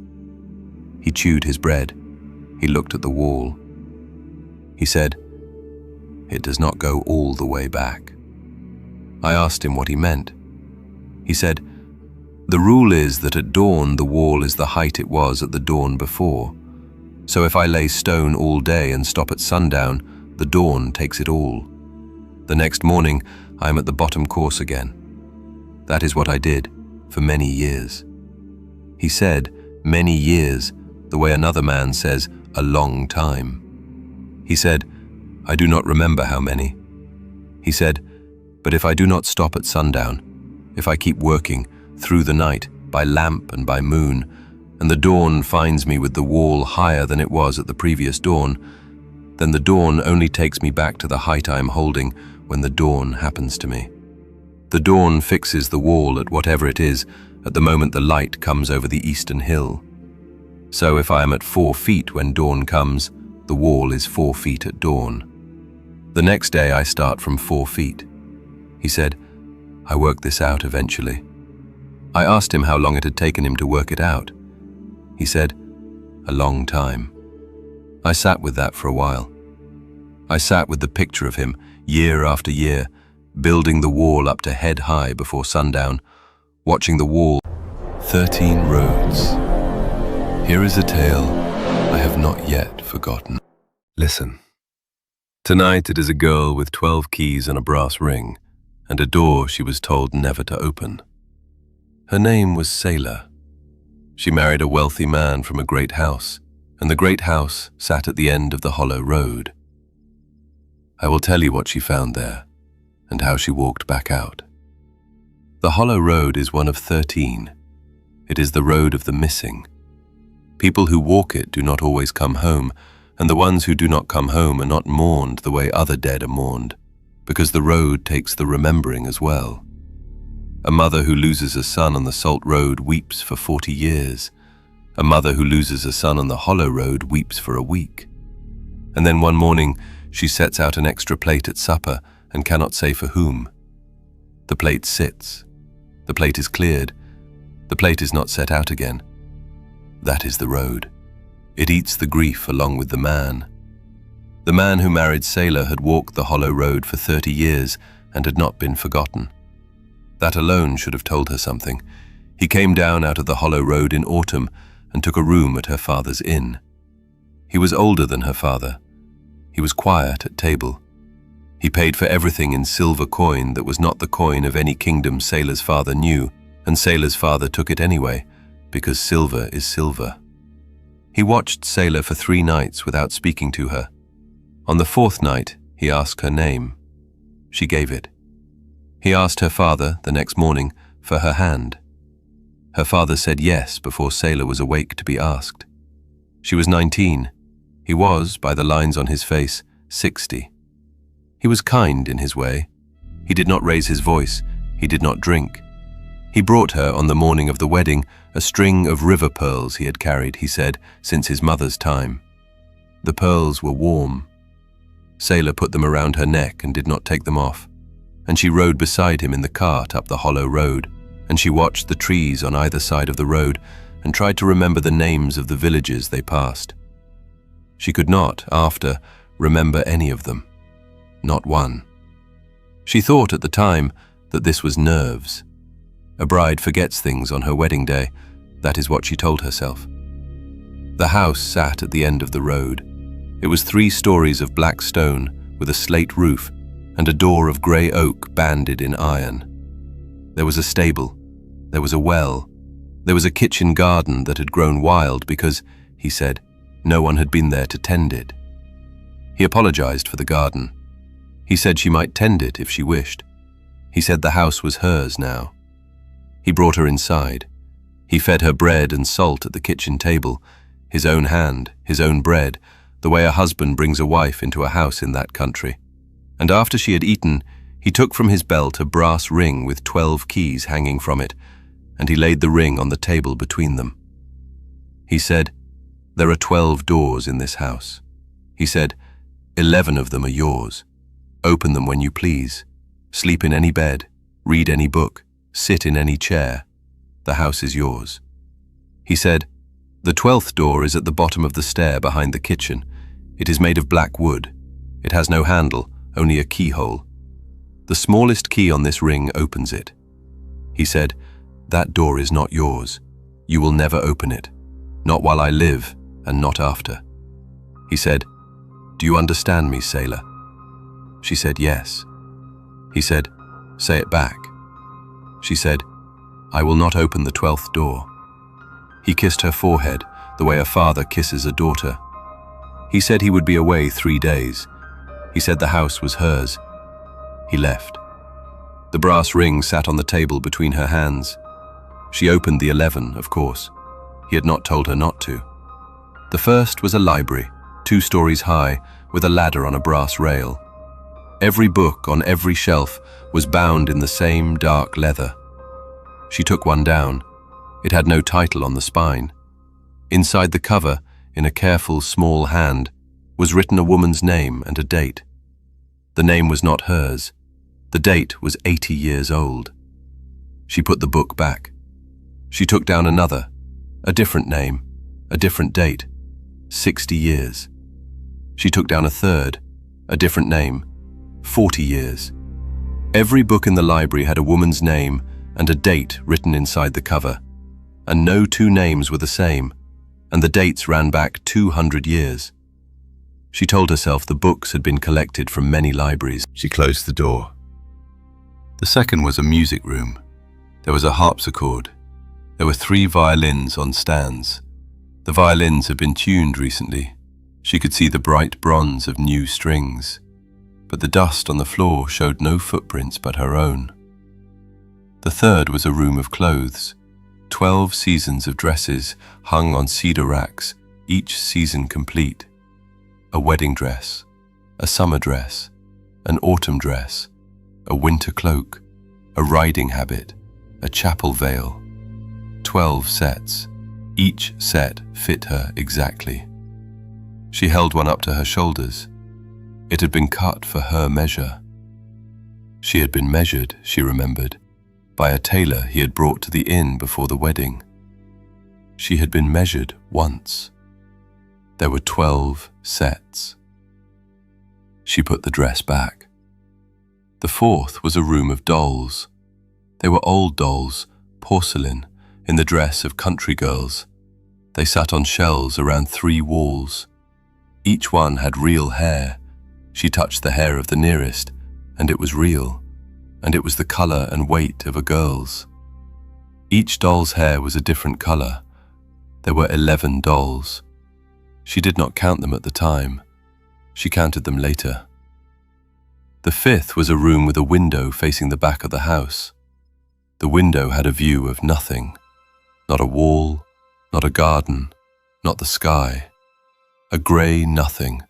He chewed his bread. He looked at the wall. He said, "It does not go all the way back." I asked him what he meant. He said, "The rule is that at dawn the wall is the height it was at the dawn before. So if I lay stone all day and stop at sundown, the dawn takes it all. The next morning I am at the bottom course again." That is what I did for many years. He said, "Many years," the way another man says, "a long time." He said, "I do not remember how many." He said, "But if I do not stop at sundown, if I keep working through the night, by lamp and by moon, and the dawn finds me with the wall higher than it was at the previous dawn, then the dawn only takes me back to the height I am holding when the dawn happens to me. The dawn fixes the wall at whatever it is at the moment the light comes over the eastern hill. So if I am at 4 feet when dawn comes, the wall is 4 feet at dawn. The next day I start from 4 feet." He said, "I worked this out eventually." I asked him how long it had taken him to work it out. He said, "A long time." I sat with that for a while. I sat with the picture of him, year after year, building the wall up to head high before sundown, watching the wall. 13 roads. Here is a tale I have not yet forgotten. Listen. Tonight it is a girl with 12 keys and a brass ring, and a door she was told never to open. Her name was Sailor. She married a wealthy man from a great house, and the great house sat at the end of the hollow road. I will tell you what she found there, and how she walked back out. The hollow road is one of 13. It is the road of the missing. People who walk it do not always come home, and the ones who do not come home are not mourned the way other dead are mourned, because the road takes the remembering as well. A mother who loses a son on the salt road weeps for 40 years. A mother who loses a son on the hollow road weeps for a week. And then one morning she sets out an extra plate at supper and cannot say for whom. The plate sits. The plate is cleared. The plate is not set out again. That is the road. It eats the grief along with the man. The man who married Sailor had walked the hollow road for 30 years and had not been forgotten. That alone should have told her something. He came down out of the hollow road in autumn and took a room at her father's inn. He was older than her father. He was quiet at table. He paid for everything in silver coin that was not the coin of any kingdom Sailor's father knew, and Sailor's father took it anyway, because silver is silver. He watched Sailor for 3 nights without speaking to her. On the 4th night, he asked her name. She gave it. He asked her father, the next morning, for her hand. Her father said yes before Sailor was awake to be asked. She was 19. He was, by the lines on his face, 60. He was kind in his way. He did not raise his voice. He did not drink. He brought her, on the morning of the wedding, a string of river pearls he had carried, he said, since his mother's time. The pearls were warm. Sailor put them around her neck and did not take them off, and she rode beside him in the cart up the hollow road, and she watched the trees on either side of the road and tried to remember the names of the villages they passed. She could not, after, remember any of them. Not one. She thought at the time that this was nerves. A bride forgets things on her wedding day. That is what she told herself. The house sat at the end of the road. It was 3 stories of black stone with a slate roof and a door of grey oak banded in iron. There was a stable. There was a well. There was a kitchen garden that had grown wild because, he said, No one had been there to tend it. He apologized for the garden. He said she might tend it if she wished. He said the house was hers now. He brought her inside. He fed her bread and salt at the kitchen table, his own hand, his own bread, the way a husband brings a wife into a house in that country. And after she had eaten, he took from his belt a brass ring with 12 keys hanging from it, and he laid the ring on the table between them. He said, "There are 12 doors in this house." He said, 11 of them are yours. Open them when you please. Sleep in any bed, read any book, sit in any chair. The house is yours. He said, "The 12th door is at the bottom of the stair behind the kitchen. It is made of black wood. It has no handle, only a keyhole. The smallest key on this ring opens it." He said, "That door is not yours. You will never open it, not while I live and not after." He said, "Do you understand me, sailor?" She said, "Yes." He said, "Say it back." She said, "I will not open the 12th door." He kissed her forehead the way a father kisses a daughter. He said he would be away 3 days. He said the house was hers. He left. The brass ring sat on the table between her hands. She opened the 11, of course. He had not told her not to. The first was a library, 2 stories high, with a ladder on a brass rail. Every book on every shelf was bound in the same dark leather. She took one down. It had no title on the spine. Inside the cover, in a careful small hand, was written a woman's name and a date. The name was not hers. The date was 80 years old. She put the book back. She took down another, a different name, a different date, 60 years. She took down a third, a different name, 40 years. Every book in the library had a woman's name and a date written inside the cover, and no 2 names were the same, and the dates ran back 200 years. She told herself the books had been collected from many libraries. She closed the door. The second was a music room. There was a harpsichord. There were 3 violins on stands. The violins had been tuned recently. She could see the bright bronze of new strings, but the dust on the floor showed no footprints but her own. The third was a room of clothes. 12 seasons of dresses hung on cedar racks, each season complete. A wedding dress, a summer dress, an autumn dress, a winter cloak, a riding habit, a chapel veil. 12 sets. Each set fit her exactly. She held one up to her shoulders. It had been cut for her measure. She had been measured, she remembered, by a tailor he had brought to the inn before the wedding. She had been measured once. There were 12 sets. She put the dress back. The fourth was a room of dolls. They were old dolls, porcelain, in the dress of country girls. They sat on shelves around 3 walls. Each one had real hair. She touched the hair of the nearest, and it was real, and it was the color and weight of a girl's. Each doll's hair was a different color. There were 11 dolls. She did not count them at the time. She counted them later. The fifth was a room with a window facing the back of the house. The window had a view of nothing. Not a wall, not a garden, not the sky. A grey nothing,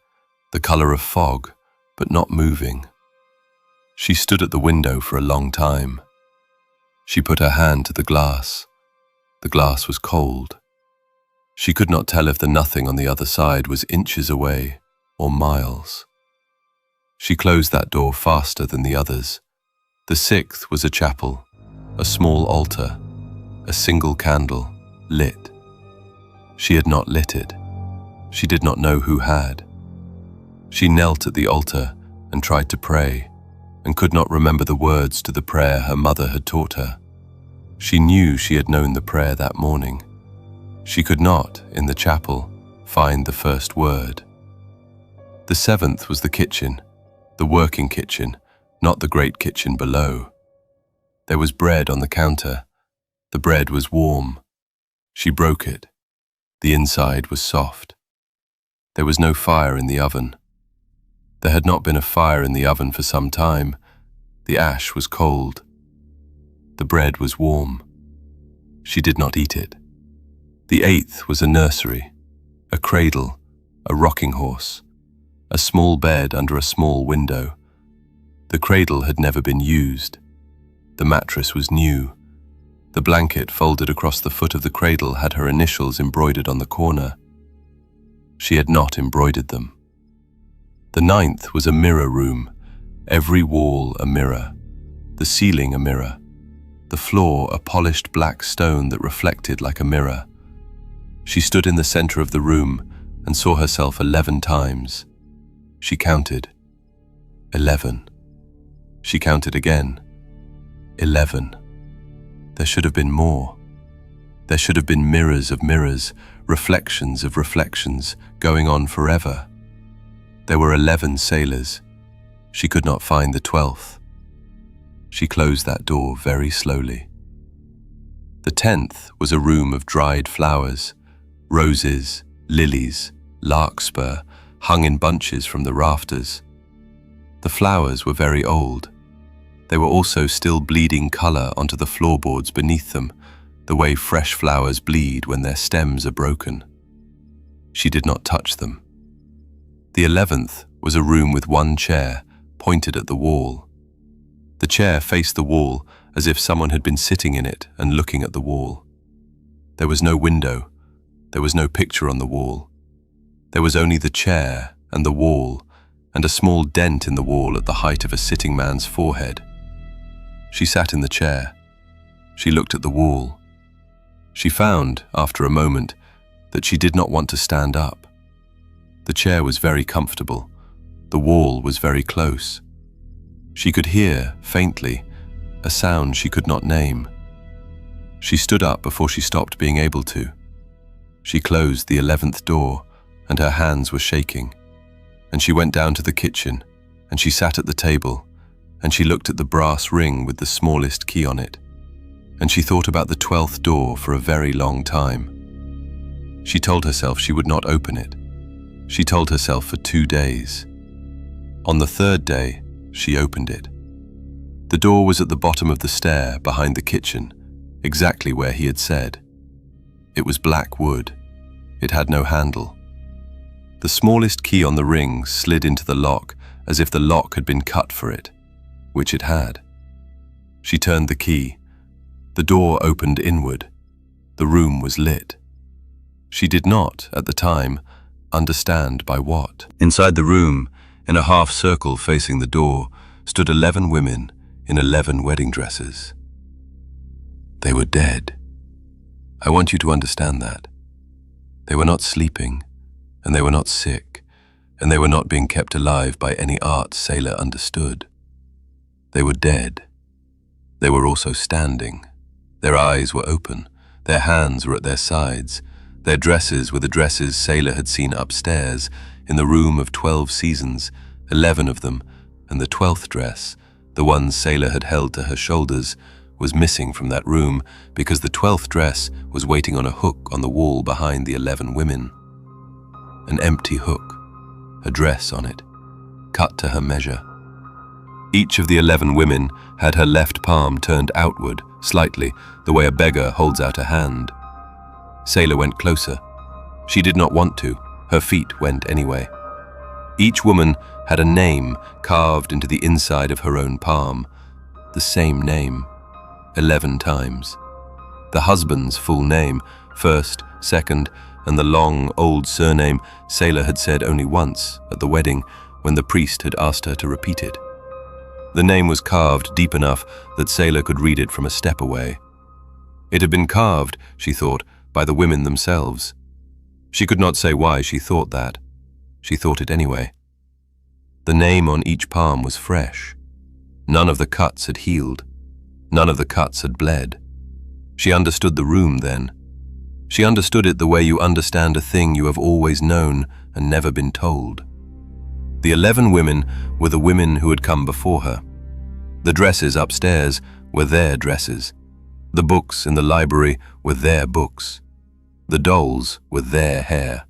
the color of fog, but not moving. She stood at the window for a long time. She put her hand to the glass. The glass was cold. She could not tell if the nothing on the other side was inches away or miles. She closed that door faster than the others. The sixth was a chapel, a small altar, a single candle, lit. She had not lit it. She did not know who had. She knelt at the altar and tried to pray, and could not remember the words to the prayer her mother had taught her. She knew she had known the prayer that morning. She could not, in the chapel, find the first word. The seventh was the kitchen, the working kitchen, not the great kitchen below. There was bread on the counter. The bread was warm. She broke it. The inside was soft. There was no fire in the oven. There had not been a fire in the oven for some time. The ash was cold. The bread was warm. She did not eat it. The 8th was a nursery, a cradle, a rocking horse, a small bed under a small window. The cradle had never been used. The mattress was new. The blanket folded across the foot of the cradle had her initials embroidered on the corner. She had not embroidered them. The 9th was a mirror room, every wall a mirror, the ceiling a mirror, the floor a polished black stone that reflected like a mirror. She stood in the center of the room and saw herself 11 times. She counted. 11. She counted again. 11. There should have been more. There should have been mirrors of mirrors, reflections of reflections, going on forever. There were 11 sailors. She could not find the 12th. She closed that door very slowly. The 10th was a room of dried flowers, roses, lilies, larkspur, hung in bunches from the rafters. The flowers were very old. They were also still bleeding color onto the floorboards beneath them, the way fresh flowers bleed when their stems are broken. She did not touch them. The 11th was a room with one chair, pointed at the wall. The chair faced the wall as if someone had been sitting in it and looking at the wall. There was no window. There was no picture on the wall. There was only the chair and the wall, and a small dent in the wall at the height of a sitting man's forehead. She sat in the chair. She looked at the wall. She found, after a moment, that she did not want to stand up. The chair was very comfortable. The wall was very close. She could hear, faintly, a sound she could not name. She stood up before she stopped being able to. She closed the 11th door, and her hands were shaking. And she went down to the kitchen, and she sat at the table, and she looked at the brass ring with the smallest key on it, and she thought about the 12th door for a very long time. She told herself she would not open it. She told herself for 2 days. On the 3rd day, she opened it. The door was at the bottom of the stair behind the kitchen, exactly where he had said. It was black wood. It had no handle. The smallest key on the ring slid into the lock as if the lock had been cut for it, which it had. She turned the key. The door opened inward. The room was lit. She did not, at the time, understand by what. Inside the room, in a half circle facing the door, stood 11 women in 11 wedding dresses. They were dead. I want you to understand that. They were not sleeping, and they were not sick, and they were not being kept alive by any art sailor understood. They were dead. They were also standing. Their eyes were open. Their hands were at their sides. Their dresses were the dresses sailor had seen upstairs in the room of 12 seasons, 11 of them, and the 12th dress, the one sailor had held to her shoulders, was missing from that room because the 12th dress was waiting on a hook on the wall behind the 11 women. An empty hook, a dress on it, cut to her measure. Each of the 11 women had her left palm turned outward, slightly, the way a beggar holds out a hand. Sailor went closer. She did not want to. Her feet went anyway. Each woman had a name carved into the inside of her own palm. The same name, 11 times. The husband's full name, first, second, and the long, old surname Sailor had said only once at the wedding when the priest had asked her to repeat it. The name was carved deep enough that Sailor could read it from a step away. It had been carved, she thought, by the women themselves. She could not say why she thought that. She thought it anyway. The name on each palm was fresh. None of the cuts had healed. None of the cuts had bled. She understood the room then. She understood it the way you understand a thing you have always known and never been told. The 11 women were the women who had come before her. The dresses upstairs were their dresses. The books in the library were their books. The dolls were their hair.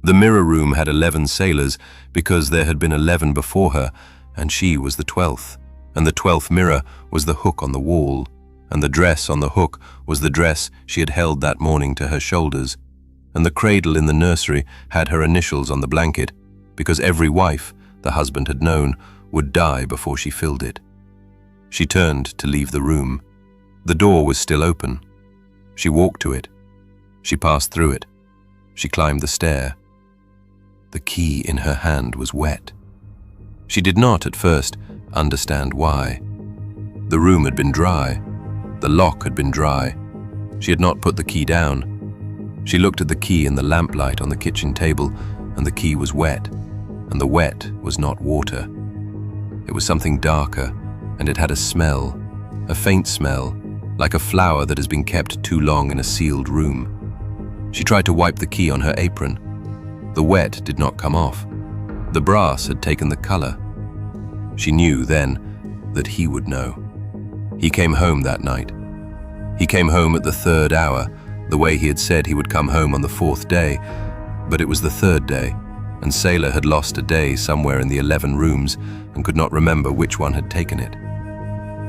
The mirror room had 11 sailors because there had been 11 before her, and she was the 12th. And the 12th mirror was the hook on the wall, and the dress on the hook was the dress she had held that morning to her shoulders. And the cradle in the nursery had her initials on the blanket, because every wife the husband had known would die before she filled it. She turned to leave the room. The door was still open. She walked to it. She passed through it. She climbed the stair. The key in her hand was wet. She did not, at first, understand why. The room had been dry. The lock had been dry. She had not put the key down. She looked at the key in the lamplight on the kitchen table, and the key was wet, and the wet was not water. It was something darker, and it had a smell, a faint smell, like a flower that has been kept too long in a sealed room. She tried to wipe the key on her apron. The wet did not come off. The brass had taken the color. She knew then that he would know. He came home that night. He came home at the 3rd hour, the way he had said he would come home on the 4th day, but it was the 3rd day, and Sailor had lost a day somewhere in the 11 rooms and could not remember which one had taken it.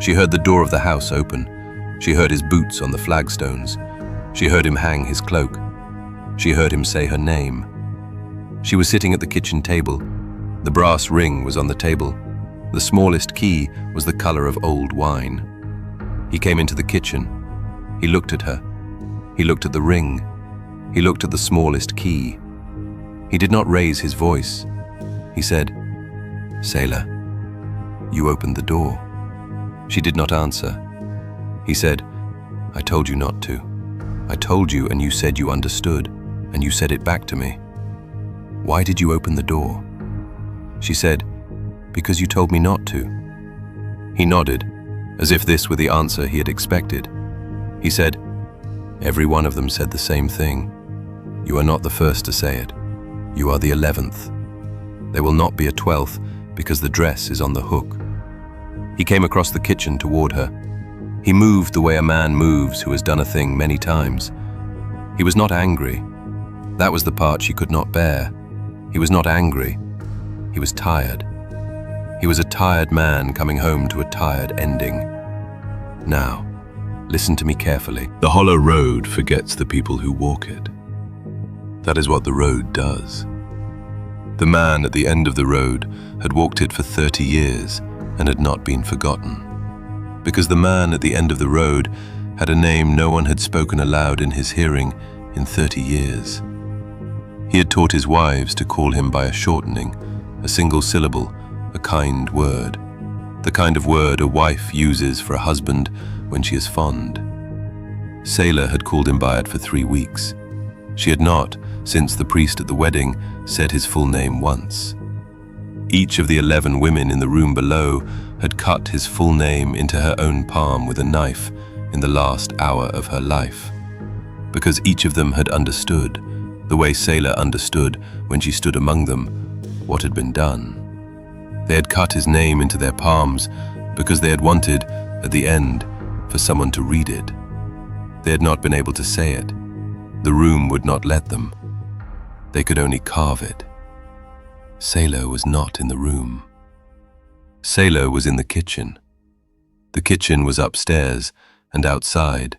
She heard the door of the house open. She heard his boots on the flagstones. She heard him hang his cloak. She heard him say her name. She was sitting at the kitchen table. The brass ring was on the table. The smallest key was the color of old wine. He came into the kitchen. He looked at her. He looked at the ring. He looked at the smallest key. He did not raise his voice. He said, "Sailor, you opened the door." She did not answer. He said, "I told you not to. I told you and you said you understood, and you said it back to me. Why did you open the door?" She said, "Because you told me not to." He nodded, as if this were the answer he had expected. He said, "Every one of them said the same thing. You are not the first to say it. You are the 11th. There will not be a 12th because the dress is on the hook." He came across the kitchen toward her. He moved the way a man moves who has done a thing many times. He was not angry. That was the part she could not bear. He was not angry. He was tired. He was a tired man coming home to a tired ending. Now, listen to me carefully. The hollow road forgets the people who walk it. That is what the road does. The man at the end of the road had walked it for 30 years and had not been forgotten. Because the man at the end of the road had a name no one had spoken aloud in his hearing in 30 years. He had taught his wives to call him by a shortening, a single syllable, a kind word, the kind of word a wife uses for a husband when she is fond. Sailor had called him by it for 3 weeks. She had not, since the priest at the wedding, said his full name once. Each of the 11 women in the room below had cut his full name into her own palm with a knife in the last hour of her life, because each of them had understood, the way Sailor understood when she stood among them, what had been done. They had cut his name into their palms because they had wanted, at the end, for someone to read it. They had not been able to say it. The room would not let them. They could only carve it. Sailor was not in the room. Sailor was in the kitchen. The kitchen was upstairs and outside,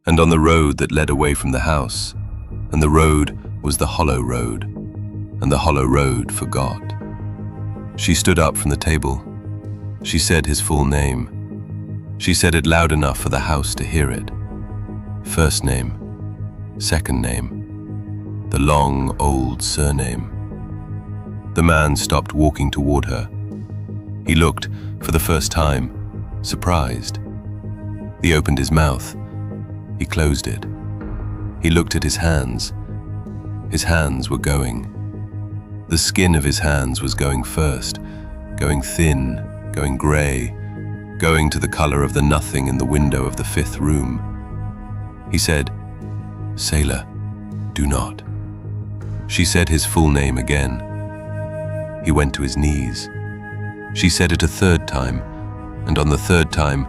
and on the road that led away from the house, and the road was the hollow road, and the hollow road forgot. She stood up from the table. She said his full name. She said it loud enough for the house to hear it. First name, second name, the long, old surname. The man stopped walking toward her. He looked, for the first time, surprised. He opened his mouth. He closed it. He looked at his hands. His hands were going. The skin of his hands was going first, going thin, going grey, going to the color of the nothing in the window of the 5th room. He said, "Sailor, do not." She said his full name again. He went to his knees. She said it a 3rd time, and on the 3rd time,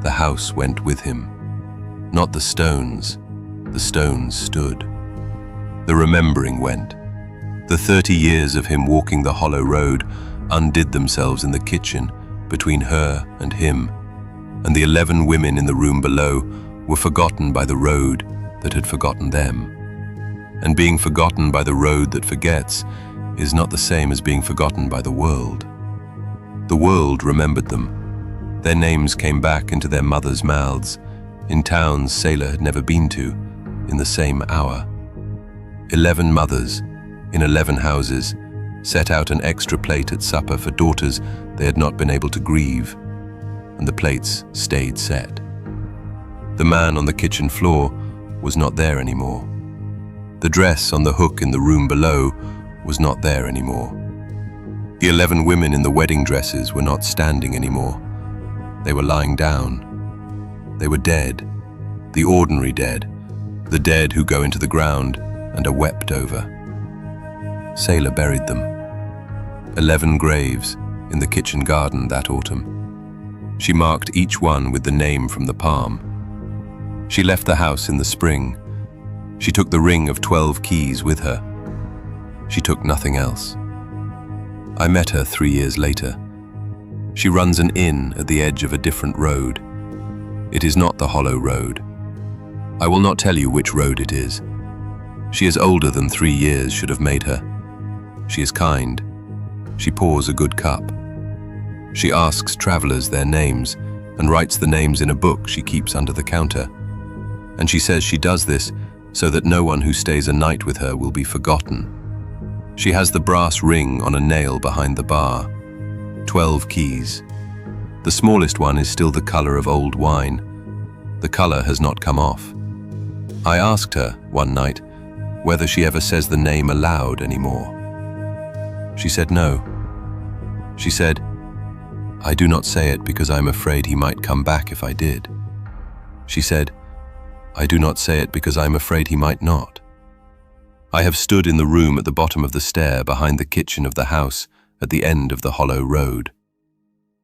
the house went with him. Not the stones stood. The remembering went. The 30 years of him walking the hollow road undid themselves in the kitchen between her and him, and the 11 women in the room below were forgotten by the road that had forgotten them. And being forgotten by the road that forgets is not the same as being forgotten by the world. The world remembered them. Their names came back into their mothers' mouths, in towns Sailor had never been to, in the same hour. 11 mothers, in 11 houses, set out an extra plate at supper for daughters they had not been able to grieve, and the plates stayed set. The man on the kitchen floor was not there anymore. The dress on the hook in the room below was not there anymore. The 11 women in the wedding dresses were not standing anymore. They were lying down. They were dead, the ordinary dead, the dead who go into the ground and are wept over. Sailor buried them. 11 graves in the kitchen garden that autumn. She marked each one with the name from the palm. She left the house in the spring. She took the ring of 12 keys with her. She took nothing else. I met her 3 years later. She runs an inn at the edge of a different road. It is not the hollow road. I will not tell you which road it is. She is older than 3 years should have made her. She is kind. She pours a good cup. She asks travelers their names and writes the names in a book she keeps under the counter. And she says she does this so that no one who stays a night with her will be forgotten. She has the brass ring on a nail behind the bar. 12 keys. The smallest one is still the color of old wine. The color has not come off. I asked her one night whether she ever says the name aloud anymore. She said no. She said, "I do not say it because I'm afraid he might come back if I did." She said, "I do not say it because I'm afraid he might not." I have stood in the room at the bottom of the stair behind the kitchen of the house at the end of the hollow road.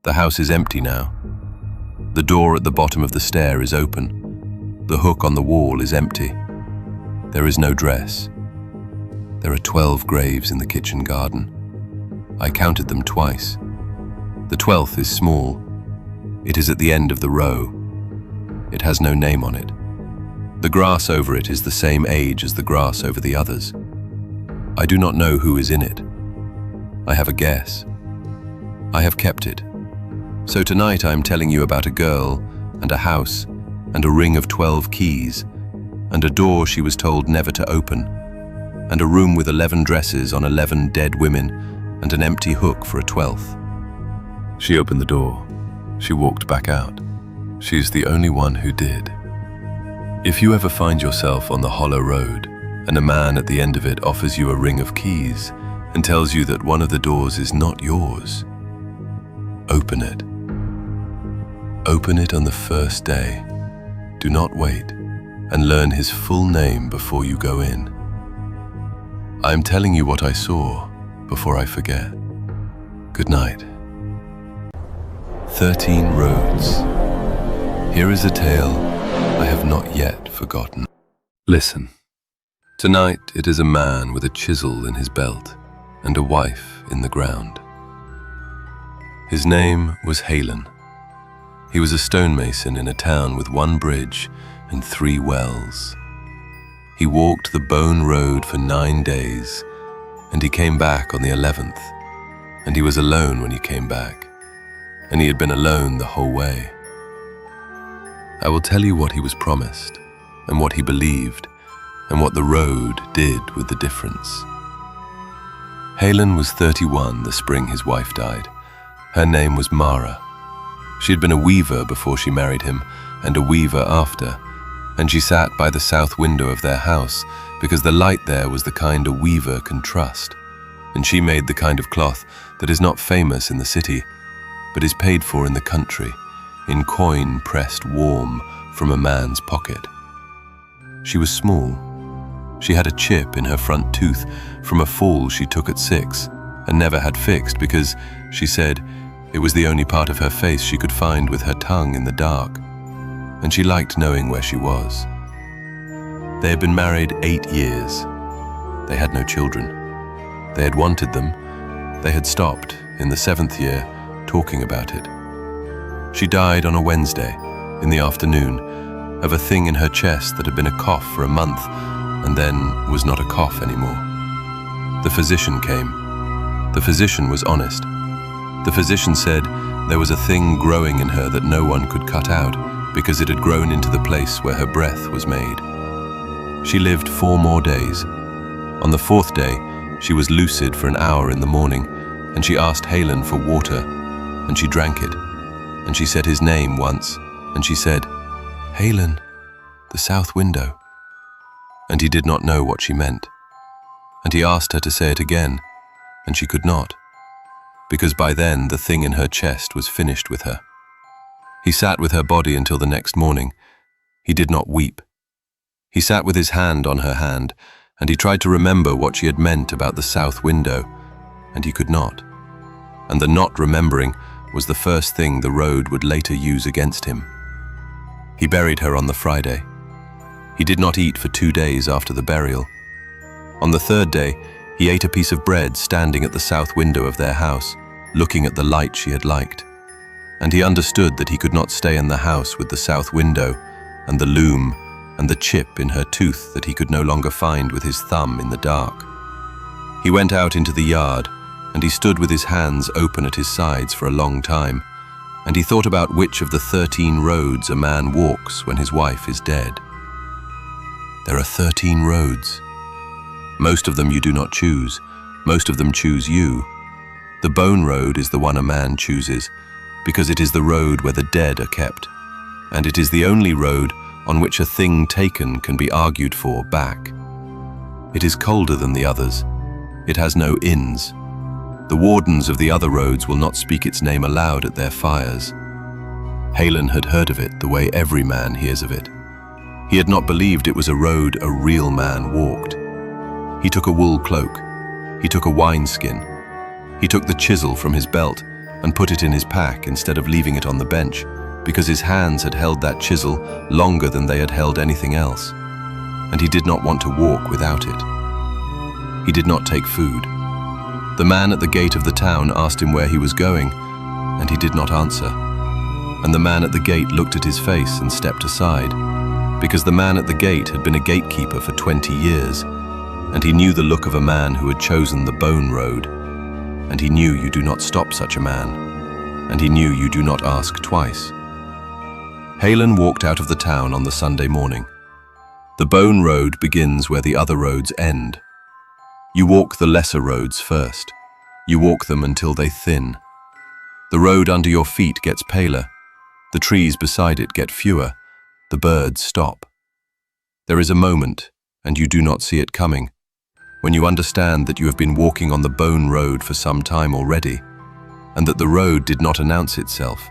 The house is empty now. The door at the bottom of the stair is open. The hook on the wall is empty. There is no dress. There are 12 graves in the kitchen garden. I counted them twice. The 12th is small. It is at the end of the row. It has no name on it. The grass over it is the same age as the grass over the others. I do not know who is in it. I have a guess. I have kept it. So tonight I am telling you about a girl and a house and a ring of 12 keys and a door she was told never to open and a room with 11 dresses on 11 dead women and an empty hook for a 12th. She opened the door. She walked back out. She's the only one who did. If you ever find yourself on the hollow road and a man at the end of it offers you a ring of keys and tells you that one of the doors is not yours, open it. Open it on the first day. Do not wait and learn his full name before you go in. I am telling you what I saw before I forget. Good night. 13 roads. Here is a tale I have not yet forgotten. Listen. Tonight it is a man with a chisel in his belt and a wife in the ground. His name was Halen. He was a stonemason in a town with 1 bridge and 3 wells. He walked the bone road for 9 days, and he came back on the 11th, and he was alone when he came back, and he had been alone the whole way. I will tell you what he was promised, and what he believed, and what the road did with the difference. Halen was 31 the spring his wife died. Her name was Mara. She had been a weaver before she married him, and a weaver after, and she sat by the south window of their house because the light there was the kind a weaver can trust, and she made the kind of cloth that is not famous in the city, but is paid for in the country, in coin pressed warm from a man's pocket. She was small. She had a chip in her front tooth from a fall she took at 6 and never had fixed because, she said, it was the only part of her face she could find with her tongue in the dark, and she liked knowing where she was. They had been married 8 years. They had no children. They had wanted them. They had stopped, in the 7th year, talking about it. She died on a Wednesday, in the afternoon, of a thing in her chest that had been a cough for a month, and then was not a cough anymore. The physician came. The physician was honest. The physician said there was a thing growing in her that no one could cut out because it had grown into the place where her breath was made. She lived 4 more days. On the 4th day, she was lucid for an hour in the morning, and she asked Halen for water, and she drank it, and she said his name once, and she said, "Halen, the south window." And he did not know what she meant. And he asked her to say it again, and she could not, because by then the thing in her chest was finished with her. He sat with her body until the next morning. He did not weep. He sat with his hand on her hand, and he tried to remember what she had meant about the south window, and he could not. And the not remembering was the first thing the road would later use against him. He buried her on the Friday. He did not eat for 2 days after the burial. On the 3rd day, he ate a piece of bread standing at the south window of their house, looking at the light she had liked. And he understood that he could not stay in the house with the south window and the loom and the chip in her tooth that he could no longer find with his thumb in the dark. He went out into the yard, and he stood with his hands open at his sides for a long time, and he thought about which of the 13 roads a man walks when his wife is dead. There are 13 roads. Most of them you do not choose. Most of them choose you. The bone road is the one a man chooses, because it is the road where the dead are kept, and it is the only road on which a thing taken can be argued for back. It is colder than the others. It has no inns. The wardens of the other roads will not speak its name aloud at their fires. Halen had heard of it the way every man hears of it. He had not believed it was a road a real man walked. He took a wool cloak. He took a wineskin. He took the chisel from his belt and put it in his pack instead of leaving it on the bench, because his hands had held that chisel longer than they had held anything else, and he did not want to walk without it. He did not take food. The man at the gate of the town asked him where he was going, and he did not answer. And the man at the gate looked at his face and stepped aside, because the man at the gate had been a gatekeeper for 20 years, and he knew the look of a man who had chosen the bone road, and he knew you do not stop such a man, and he knew you do not ask twice. Halen walked out of the town on the Sunday morning. The bone road begins where the other roads end. You walk the lesser roads first. You walk them until they thin. The road under your feet gets paler. The trees beside it get fewer. The birds stop. There is a moment, and you do not see it coming, when you understand that you have been walking on the bone road for some time already, and that the road did not announce itself,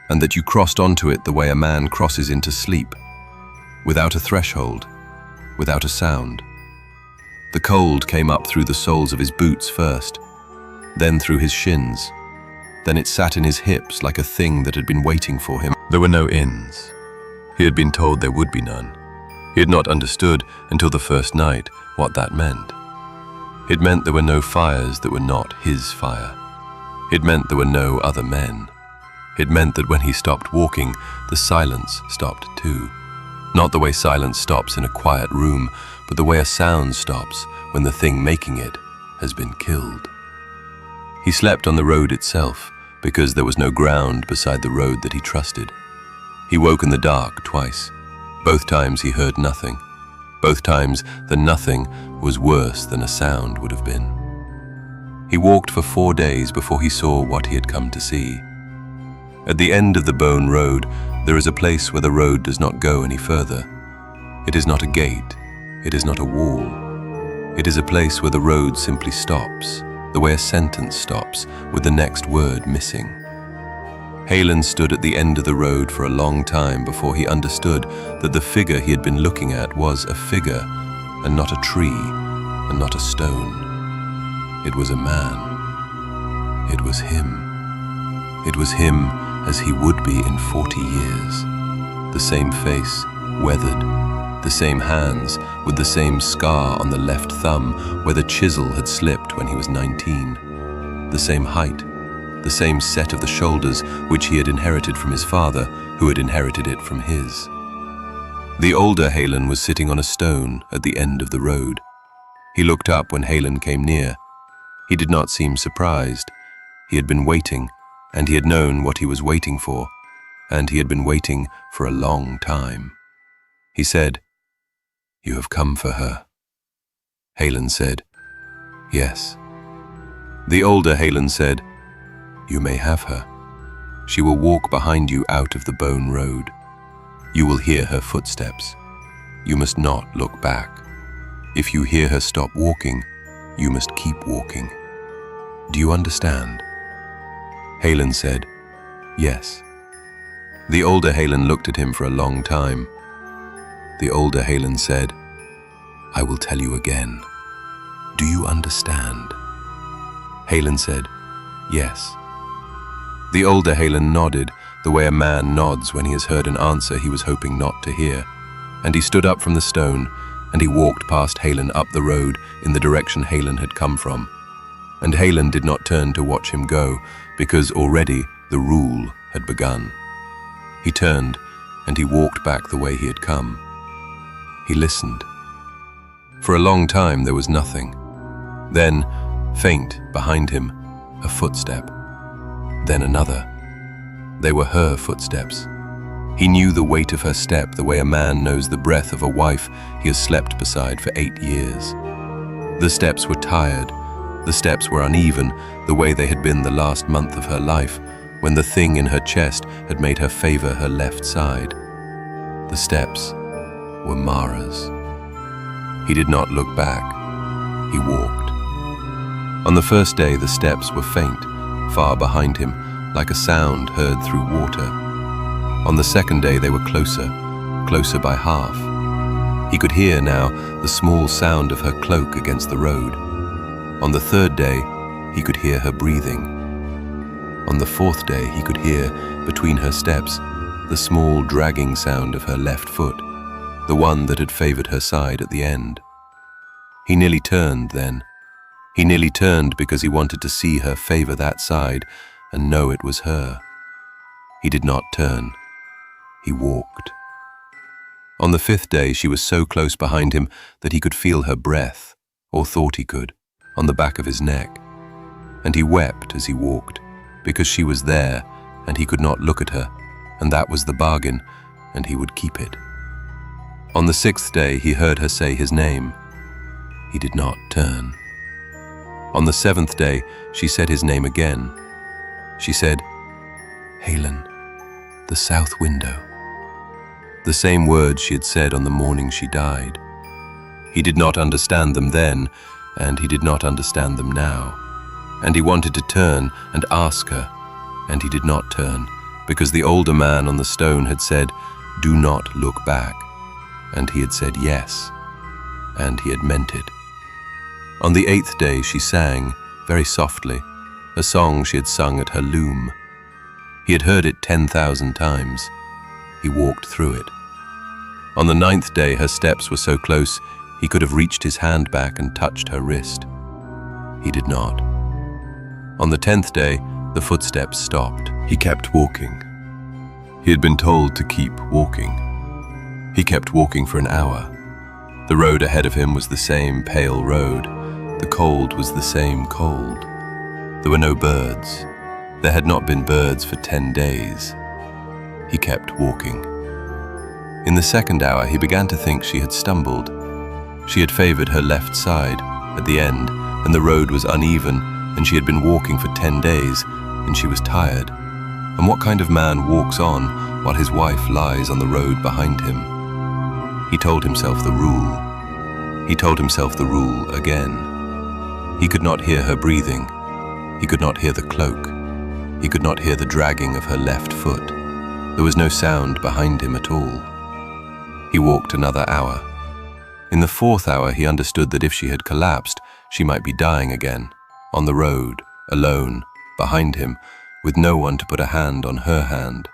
and that you crossed onto it the way a man crosses into sleep, without a threshold, without a sound. The cold came up through the soles of his boots first, then through his shins. Then it sat in his hips like a thing that had been waiting for him. There were no inns. He had been told there would be none. He had not understood until the first night what that meant. It meant there were no fires that were not his fire. It meant there were no other men. It meant that when he stopped walking, the silence stopped too. Not the way silence stops in a quiet room, but the way a sound stops when the thing making it has been killed. He slept on the road itself, because there was no ground beside the road that he trusted. He woke in the dark twice. Both times he heard nothing. Both times the nothing was worse than a sound would have been. He walked for 4 days before he saw what he had come to see. At the end of the bone road, there is a place where the road does not go any further. It is not a gate. It is not a wall. It is a place where the road simply stops, the way a sentence stops with the next word missing. Halen stood at the end of the road for a long time before he understood that the figure he had been looking at was a figure and not a tree and not a stone. It was a man. It was him. It was him as he would be in 40 years. The same face, weathered, the same hands, with the same scar on the left thumb where the chisel had slipped when he was 19. The same height, the same set of the shoulders which he had inherited from his father, who had inherited it from his. The older Halen was sitting on a stone at the end of the road. He looked up when Halen came near. He did not seem surprised. He had been waiting, and he had known what he was waiting for, and he had been waiting for a long time. He said, "You have come for her." Halen said, "Yes." The older Halen said, "You may have her. She will walk behind you out of the bone road. You will hear her footsteps. You must not look back. If you hear her stop walking, you must keep walking. Do you understand?" Halen said, "Yes." The older Halen looked at him for a long time. The older Halen said, "I will tell you again. Do you understand?" Halen said, "Yes." The older Halen nodded the way a man nods when he has heard an answer he was hoping not to hear, and he stood up from the stone, and he walked past Halen up the road in the direction Halen had come from. And Halen did not turn to watch him go, because already the rule had begun. He turned, and he walked back the way he had come. He listened. For a long time there was nothing. Then, faint behind him, a footstep. Then another. They were her footsteps. He knew the weight of her step the way a man knows the breath of a wife he has slept beside for 8 years. The steps were tired. The steps were uneven, the way they had been the last month of her life, when the thing in her chest had made her favor her left side. The steps were Mara's. He did not look back. He walked. On the first day, the steps were faint, far behind him, like a sound heard through water. On the second day, they were closer, closer by half. He could hear now the small sound of her cloak against the road. On the third day, he could hear her breathing. On the fourth day, he could hear, between her steps, the small dragging sound of her left foot, the one that had favored her side at the end. He nearly turned then. He nearly turned because he wanted to see her favor that side and know it was her. He did not turn. He walked. On the fifth day, she was so close behind him that he could feel her breath, or thought he could, on the back of his neck. And he wept as he walked, because she was there and he could not look at her, and that was the bargain, and he would keep it. On the sixth day, he heard her say his name. He did not turn. On the seventh day, she said his name again. She said, "Halen, the south window." The same words she had said on the morning she died. He did not understand them then, and he did not understand them now. And he wanted to turn and ask her, and he did not turn, because the older man on the stone had said, "Do not look back." And he had said yes, and he had meant it. On the eighth day she sang, very softly, a song she had sung at her loom. He had heard it 10,000 times. He walked through it. On the ninth day her steps were so close he could have reached his hand back and touched her wrist. He did not. On the 10th day, the footsteps stopped. He kept walking. He had been told to keep walking. He kept walking for an hour. The road ahead of him was the same pale road. The cold was the same cold. There were no birds. There had not been birds for 10 days. He kept walking. In the second hour, he began to think she had stumbled. She had favored her left side at the end, and the road was uneven, and she had been walking for 10 days, and she was tired. And what kind of man walks on while his wife lies on the road behind him? He told himself the rule. He told himself the rule again. He could not hear her breathing. He could not hear the cloak. He could not hear the dragging of her left foot. There was no sound behind him at all. He walked another hour. In the fourth hour, he understood that if she had collapsed, she might be dying again, on the road, alone, behind him, with no one to put a hand on her hand.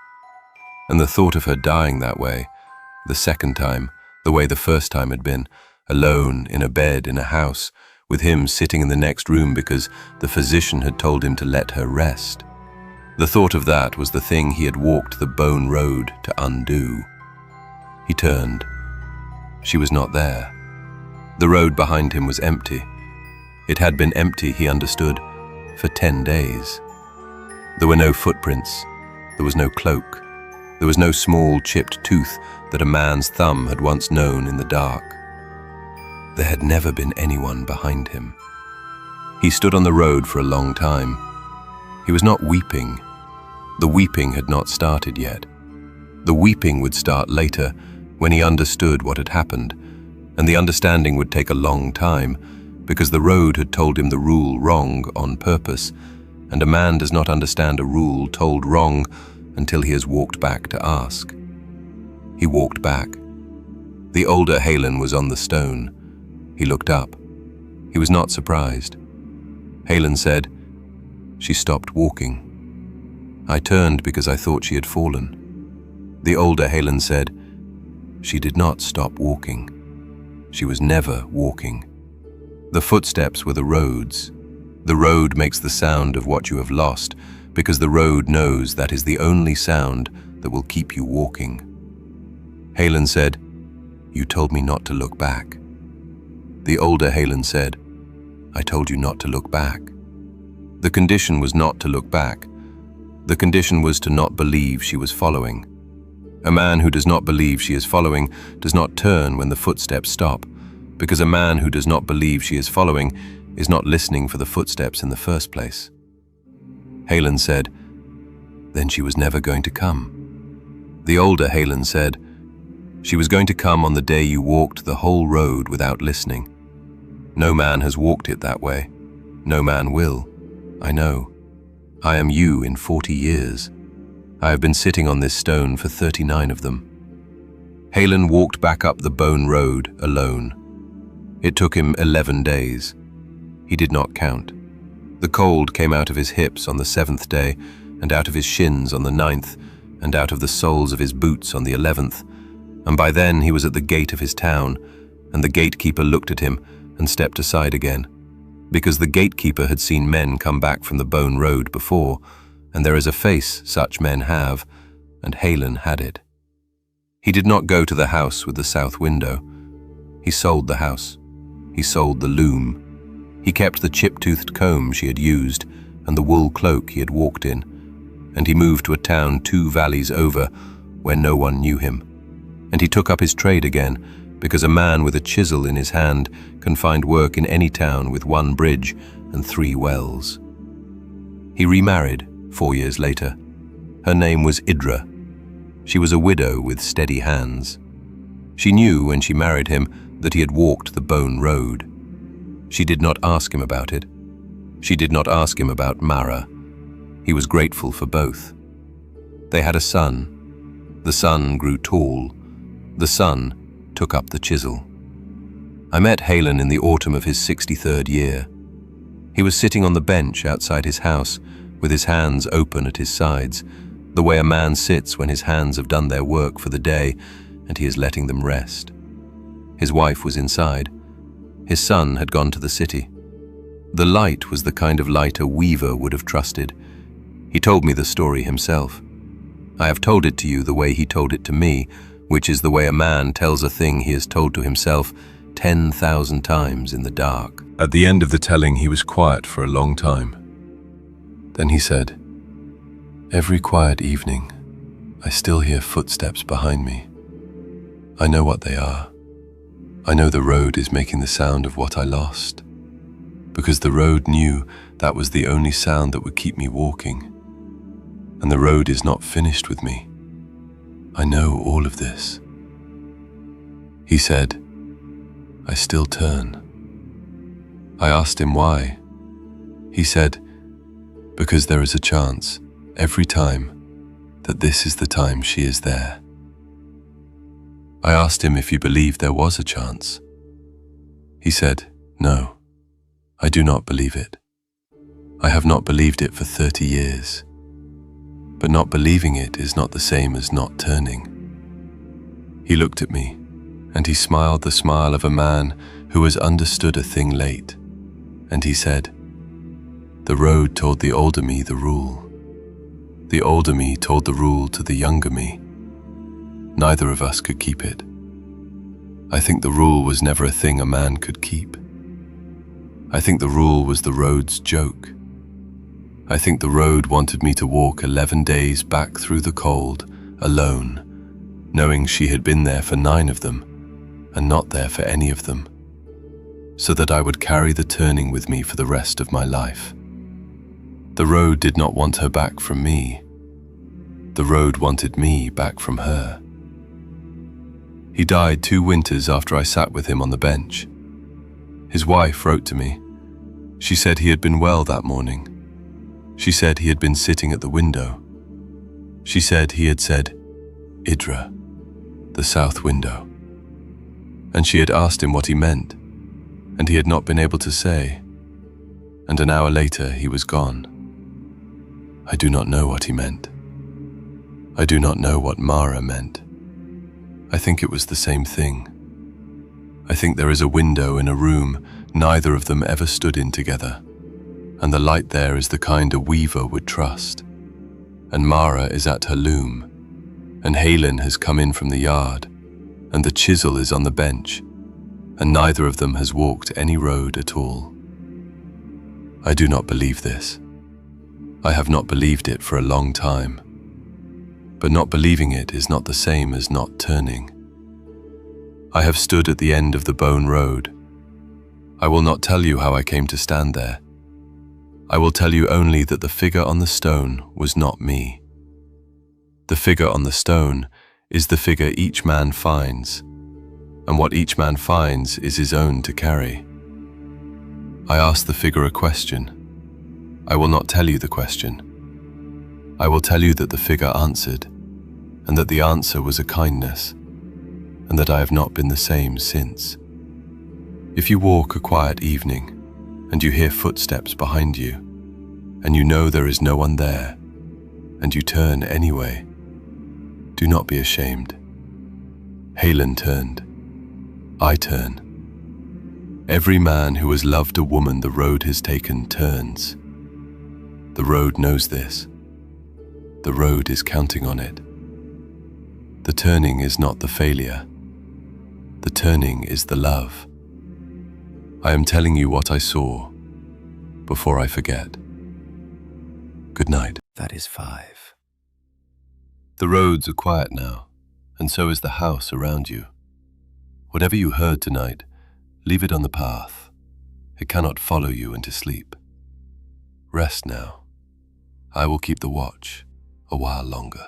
And the thought of her dying that way, the second time, the way the first time had been, alone in a bed in a house, with him sitting in the next room because the physician had told him to let her rest. The thought of that was the thing he had walked the bone road to undo. He turned. She was not there. The road behind him was empty. It had been empty, he understood, for 10 days. There were no footprints. There was no cloak. There was no small chipped tooth that a man's thumb had once known in the dark. There had never been anyone behind him. He stood on the road for a long time. He was not weeping. The weeping had not started yet. The weeping would start later, when he understood what had happened, and the understanding would take a long time, because the road had told him the rule wrong on purpose, and a man does not understand a rule told wrong until he has walked back to ask. He walked back. The older Halen was on the stone. He looked up. He was not surprised. Halen said, "She stopped walking." I turned because I thought she had fallen. The older Halen said, "She did not stop walking. She was never walking. The footsteps were the roads. The road makes the sound of what you have lost, because the road knows that is the only sound that will keep you walking." Halen said, "You told me not to look back." The older Halen said, "I told you not to look back." The condition was not to look back. The condition was to not believe she was following. A man who does not believe she is following does not turn when the footsteps stop, because a man who does not believe she is following is not listening for the footsteps in the first place. Halen said, "Then she was never going to come." The older Halen said, "She was going to come on the day you walked the whole road without listening. No man has walked it that way. No man will. I know. I am you in 40 years. I have been sitting on this stone for 39 of them." Halen walked back up the bone road alone. It took him 11 days. He did not count. The cold came out of his hips on the 7th day, and out of his shins on the 9th, and out of the soles of his boots on the 11th, and by then he was at the gate of his town, and the gatekeeper looked at him and stepped aside again, because the gatekeeper had seen men come back from the bone road before, and there is a face such men have, and Halen had it. He did not go to the house with the south window. He sold the house. He sold the loom. He kept the chip-toothed comb she had used and the wool cloak he had walked in, and he moved to a town 2 valleys over where no one knew him. And he took up his trade again, because a man with a chisel in his hand can find work in any town with 1 bridge and 3 wells. He remarried 4 years later. Her name was Idra. She was a widow with steady hands. She knew when she married him that he had walked the bone road. She did not ask him about it. She did not ask him about Mara. He was grateful for both. They had a son. The son grew tall. The son took up the chisel. I met Halen in the autumn of his 63rd year. He was sitting on the bench outside his house, with his hands open at his sides, the way a man sits when his hands have done their work for the day and he is letting them rest. His wife was inside. His son had gone to the city. The light was the kind of light a weaver would have trusted. He told me the story himself. I have told it to you the way he told it to me, which is the way a man tells a thing he has told to himself 10,000 times in the dark. At the end of the telling, he was quiet for a long time. Then he said, "Every quiet evening, I still hear footsteps behind me. I know what they are. I know the road is making the sound of what I lost, because the road knew that was the only sound that would keep me walking. And the road is not finished with me. I know all of this." He said, "I still turn." I asked him why. He said, "Because there is a chance, every time, that this is the time she is there." I asked him if he believed there was a chance. He said, "No, I do not believe it. I have not believed it for 30 years. But not believing it is not the same as not turning." He looked at me, And he smiled the smile of a man who has understood a thing late. And he said, "The road told the older me the rule. The older me told the rule to the younger me. Neither of us could keep it. I think the rule was never a thing a man could keep. I think the rule was the road's joke. I think the road wanted me to walk 11 days back through the cold, alone, knowing she had been there for 9 of them, and not there for any of them, so that I would carry the turning with me for the rest of my life. The road did not want her back from me. The road wanted me back from her." He died 2 winters after I sat with him on the bench. His wife wrote to me. She said he had been well that morning. She said he had been sitting at the window. She said he had said, "Idra, the south window." And she had asked him what he meant, and he had not been able to say. And an hour later he was gone. I do not know what he meant. I do not know what Mara meant. I think it was the same thing. I think there is a window in a room neither of them ever stood in together, and the light there is the kind a weaver would trust. And Mara is at her loom, and Halen has come in from the yard, and the chisel is on the bench, and neither of them has walked any road at all. I do not believe this. I have not believed it for a long time. But not believing it is not the same as not turning. I have stood at the end of the Bone Road. I will not tell you how I came to stand there. I will tell you only that the figure on the stone was not me. The figure on the stone is the figure each man finds, and what each man finds is his own to carry. I asked the figure a question. I will not tell you the question. I will tell you that the figure answered, and that the answer was a kindness, and that I have not been the same since. If you walk a quiet evening, and you hear footsteps behind you, and you know there is no one there, and you turn anyway, do not be ashamed. Halen turned. I turn. Every man who has loved a woman the road has taken turns. The road knows this. The road is counting on it. The turning is not the failure. The turning is the love. I am telling you what I saw before I forget. Good night. That is 5. The roads are quiet now, and so is the house around you. Whatever you heard tonight, leave it on the path. It cannot follow you into sleep. Rest now. I will keep the watch a while longer.